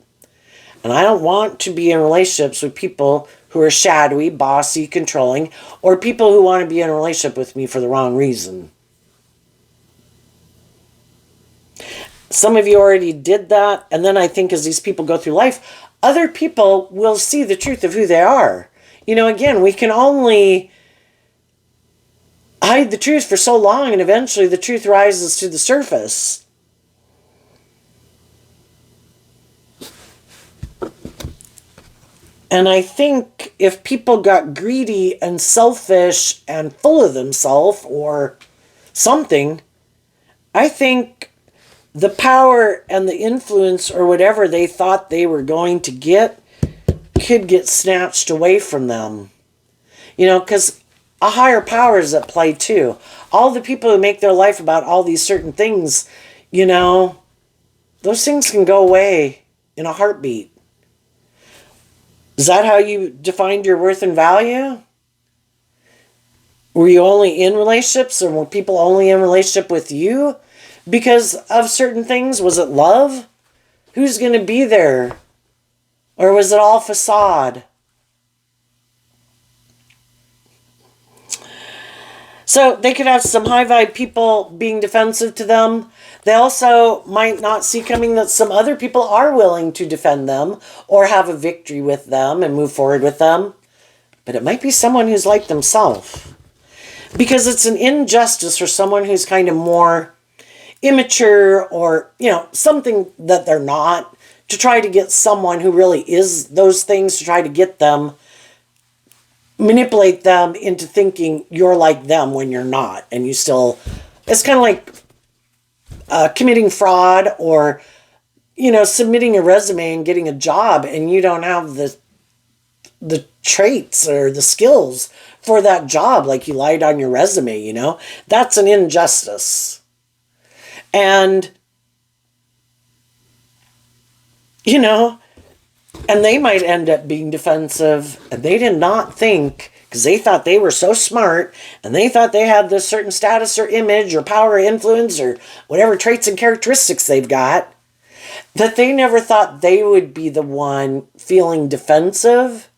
And I don't want to be in relationships with people who are shadowy, bossy, controlling, or people who want to be in a relationship with me for the wrong reason. Some of you already did that, and then I think as these people go through life, other people will see the truth of who they are. You know, again, we can only hide the truth for so long, and eventually the truth rises to the surface. And I think if people got greedy and selfish and full of themselves or something, I think the power and the influence or whatever they thought they were going to get could get snatched away from them. You know, because a higher power is at play too. All the people who make their life about all these certain things, you know, those things can go away in a heartbeat. Is that how you defined your worth and value? Were you only in relationships, or were people only in relationship with you because of certain things? Was it love? Who's going to be there? Or was it all facade? So they could have some high vibe people being defensive to them. They also might not see coming that some other people are willing to defend them or have a victory with them and move forward with them. But it might be someone who's like themselves. Because it's an injustice for someone who's kind of more immature or, you know, something that they're not, to try to get someone who really is those things, to try to get them, manipulate them into thinking you're like them when you're not. And you still, it's kind of like committing fraud or, you know, submitting a resume and getting a job and you don't have the traits or the skills for that job, like you lied on your resume, you know. That's an injustice. And, you know, and they might end up being defensive, and they did not think, because they thought they were so smart, and they thought they had this certain status or image or power or influence or whatever traits and characteristics they've got, that they never thought they would be the one feeling defensive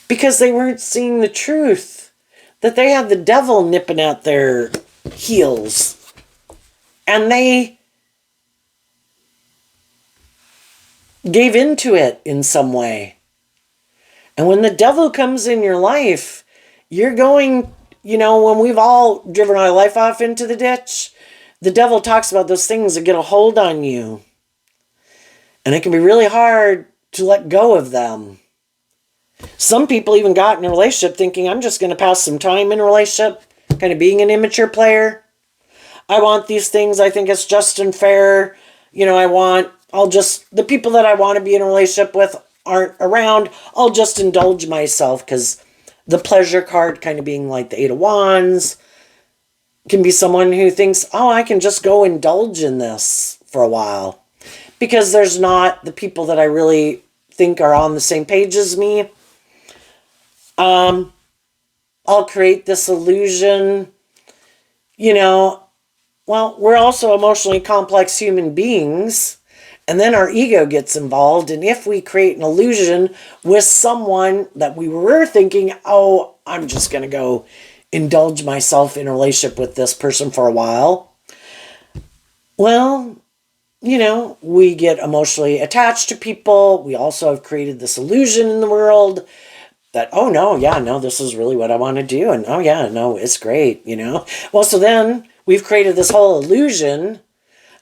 because they weren't seeing the truth, that they had the devil nipping at their heels, and they gave into it in some way. And when the devil comes in your life, you're going, you know, when we've all driven our life off into the ditch, the devil talks about those things that get a hold on you. And it can be really hard to let go of them. Some people even got in a relationship thinking, I'm just going to pass some time in a relationship, kind of being an immature player. I want these things. I think it's just and fair. You know, the people that I want to be in a relationship with aren't around. I'll just indulge myself because The pleasure card kind of being like the Eight of Wands. Can be someone who thinks, oh, I can just go indulge in this for a while. Because there's not the people that I really think are on the same page as me. I'll create this illusion, well, we're also emotionally complex human beings. And then our ego gets involved. And if we create an illusion with someone that we were thinking, oh, I'm just going to go indulge myself in a relationship with this person for a while. Well, we get emotionally attached to people. We also have created this illusion in the world that, oh, no, yeah, no, this is really what I want to do. And, oh, yeah, no, it's great, Well, so then we've created this whole illusion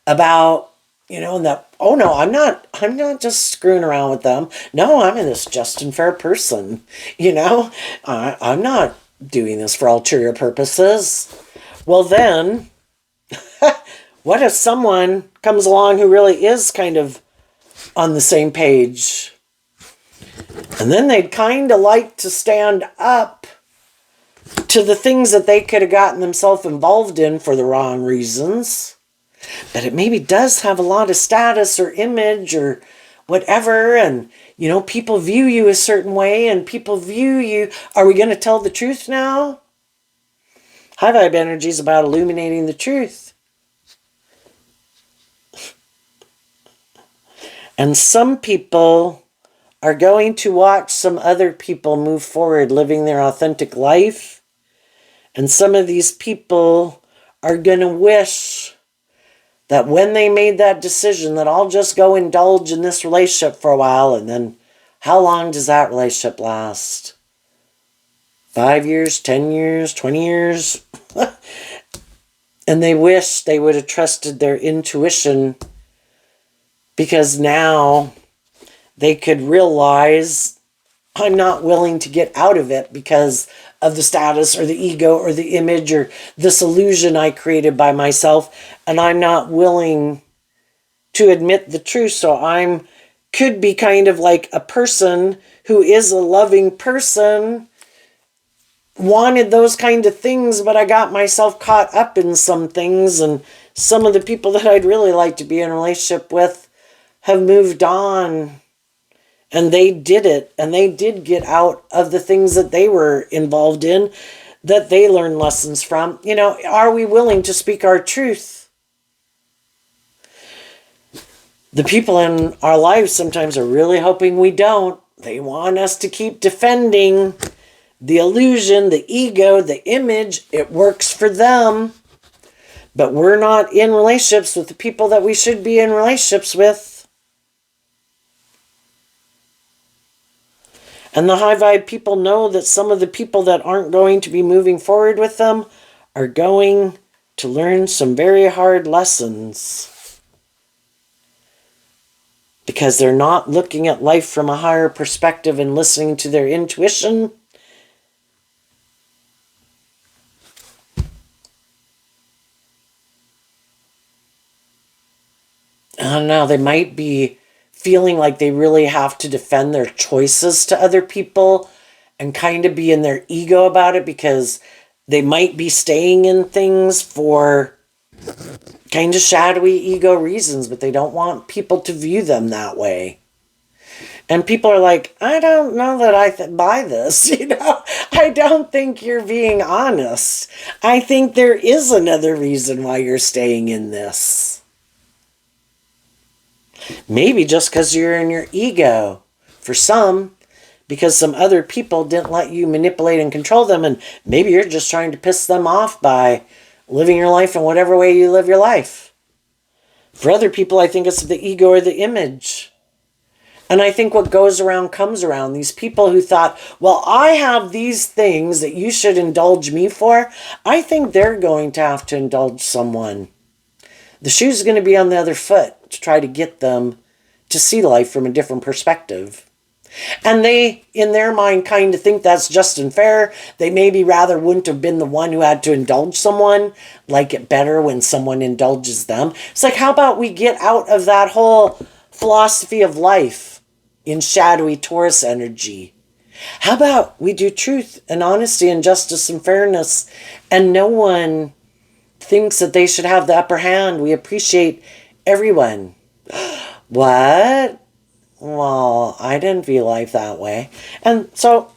about, that, oh, no, I'm not just screwing around with them. No, I'm this just and fair person, I'm not doing this for ulterior purposes. Well, then, what if someone comes along who really is kind of on the same page? And then they'd kind of like to stand up to the things that they could have gotten themselves involved in for the wrong reasons. But it maybe does have a lot of status or image or whatever. And, people view you a certain way and people view you. Are we going to tell the truth now? High vibe energy is about illuminating the truth. And some people are going to watch some other people move forward, living their authentic life. And some of these people are going to wish that when they made that decision that I'll just go indulge in this relationship for a while, and then how long does that relationship last? 5 years, 10 years, 20 years? And they wish they would have trusted their intuition, because now they could realize I'm not willing to get out of it because of the status or the ego or the image or this illusion I created by myself. And I'm not willing to admit the truth. So could be kind of like a person who is a loving person, wanted those kind of things, but I got myself caught up in some things. And some of the people that I'd really like to be in a relationship with have moved on. And they did it, and they did get out of the things that they were involved in, that they learned lessons from. Are we willing to speak our truth? The people in our lives sometimes are really hoping we don't. They want us to keep defending the illusion, the ego, the image. It works for them. But we're not in relationships with the people that we should be in relationships with. And the high vibe people know that some of the people that aren't going to be moving forward with them are going to learn some very hard lessons. Because they're not looking at life from a higher perspective and listening to their intuition. I don't know, they might be feeling like they really have to defend their choices to other people and kind of be in their ego about it, because they might be staying in things for kind of shadowy ego reasons, but they don't want people to view them that way. And people are like, I don't know that I buy this, I don't think you're being honest. I think there is another reason why you're staying in this. Maybe just because you're in your ego. For some, because some other people didn't let you manipulate and control them, and maybe you're just trying to piss them off by living your life in whatever way you live your life. For other people, I think it's the ego or the image. And I think what goes around comes around. These people who thought, well, I have these things that you should indulge me for, I think they're going to have to indulge someone. The shoe's going to be on the other foot to try to get them to see life from a different perspective. And they, in their mind, kind of think that's just and fair. They maybe rather wouldn't have been the one who had to indulge someone, like it better when someone indulges them. It's like, how about we get out of that whole philosophy of life in shadowy Taurus energy? How about we do truth and honesty and justice and fairness, and no one thinks that they should have the upper hand. We appreciate everyone. What? Well, I didn't view life that way. And so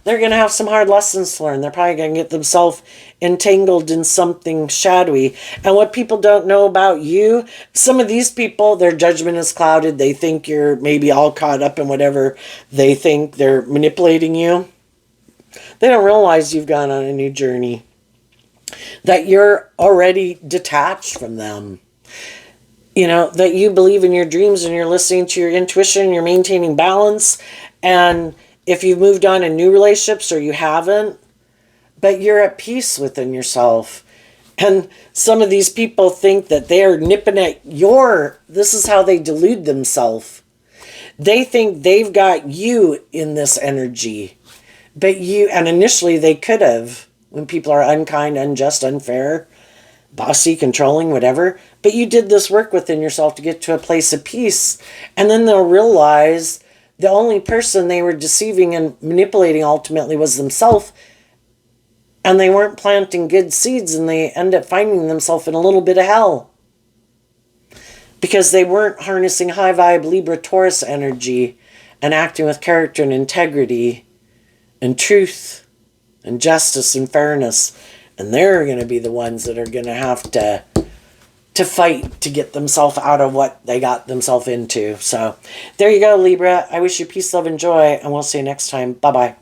they're going to have some hard lessons to learn. They're probably going to get themselves entangled in something shadowy. And what people don't know about you, some of these people, their judgment is clouded. They think you're maybe all caught up in whatever they think. They're manipulating you. They don't realize you've gone on a new journey, that you're already detached from them. You know, that you believe in your dreams and you're listening to your intuition, you're maintaining balance. And if you've moved on in new relationships or you haven't, but you're at peace within yourself. And some of these people think that they're nipping at this is how they delude themselves. They think they've got you in this energy. But and initially they could have, when people are unkind, unjust, unfair, bossy, controlling, whatever. But you did this work within yourself to get to a place of peace. And then they'll realize the only person they were deceiving and manipulating ultimately was themselves. And they weren't planting good seeds, and they end up finding themselves in a little bit of hell. Because they weren't harnessing high vibe Libra Taurus energy and acting with character and integrity and truth and justice and fairness. And they're going to be the ones that are going to have to fight to get themselves out of what they got themselves into. So there you go, Libra. I wish you peace, love, and joy, and we'll see you next time. Bye-bye.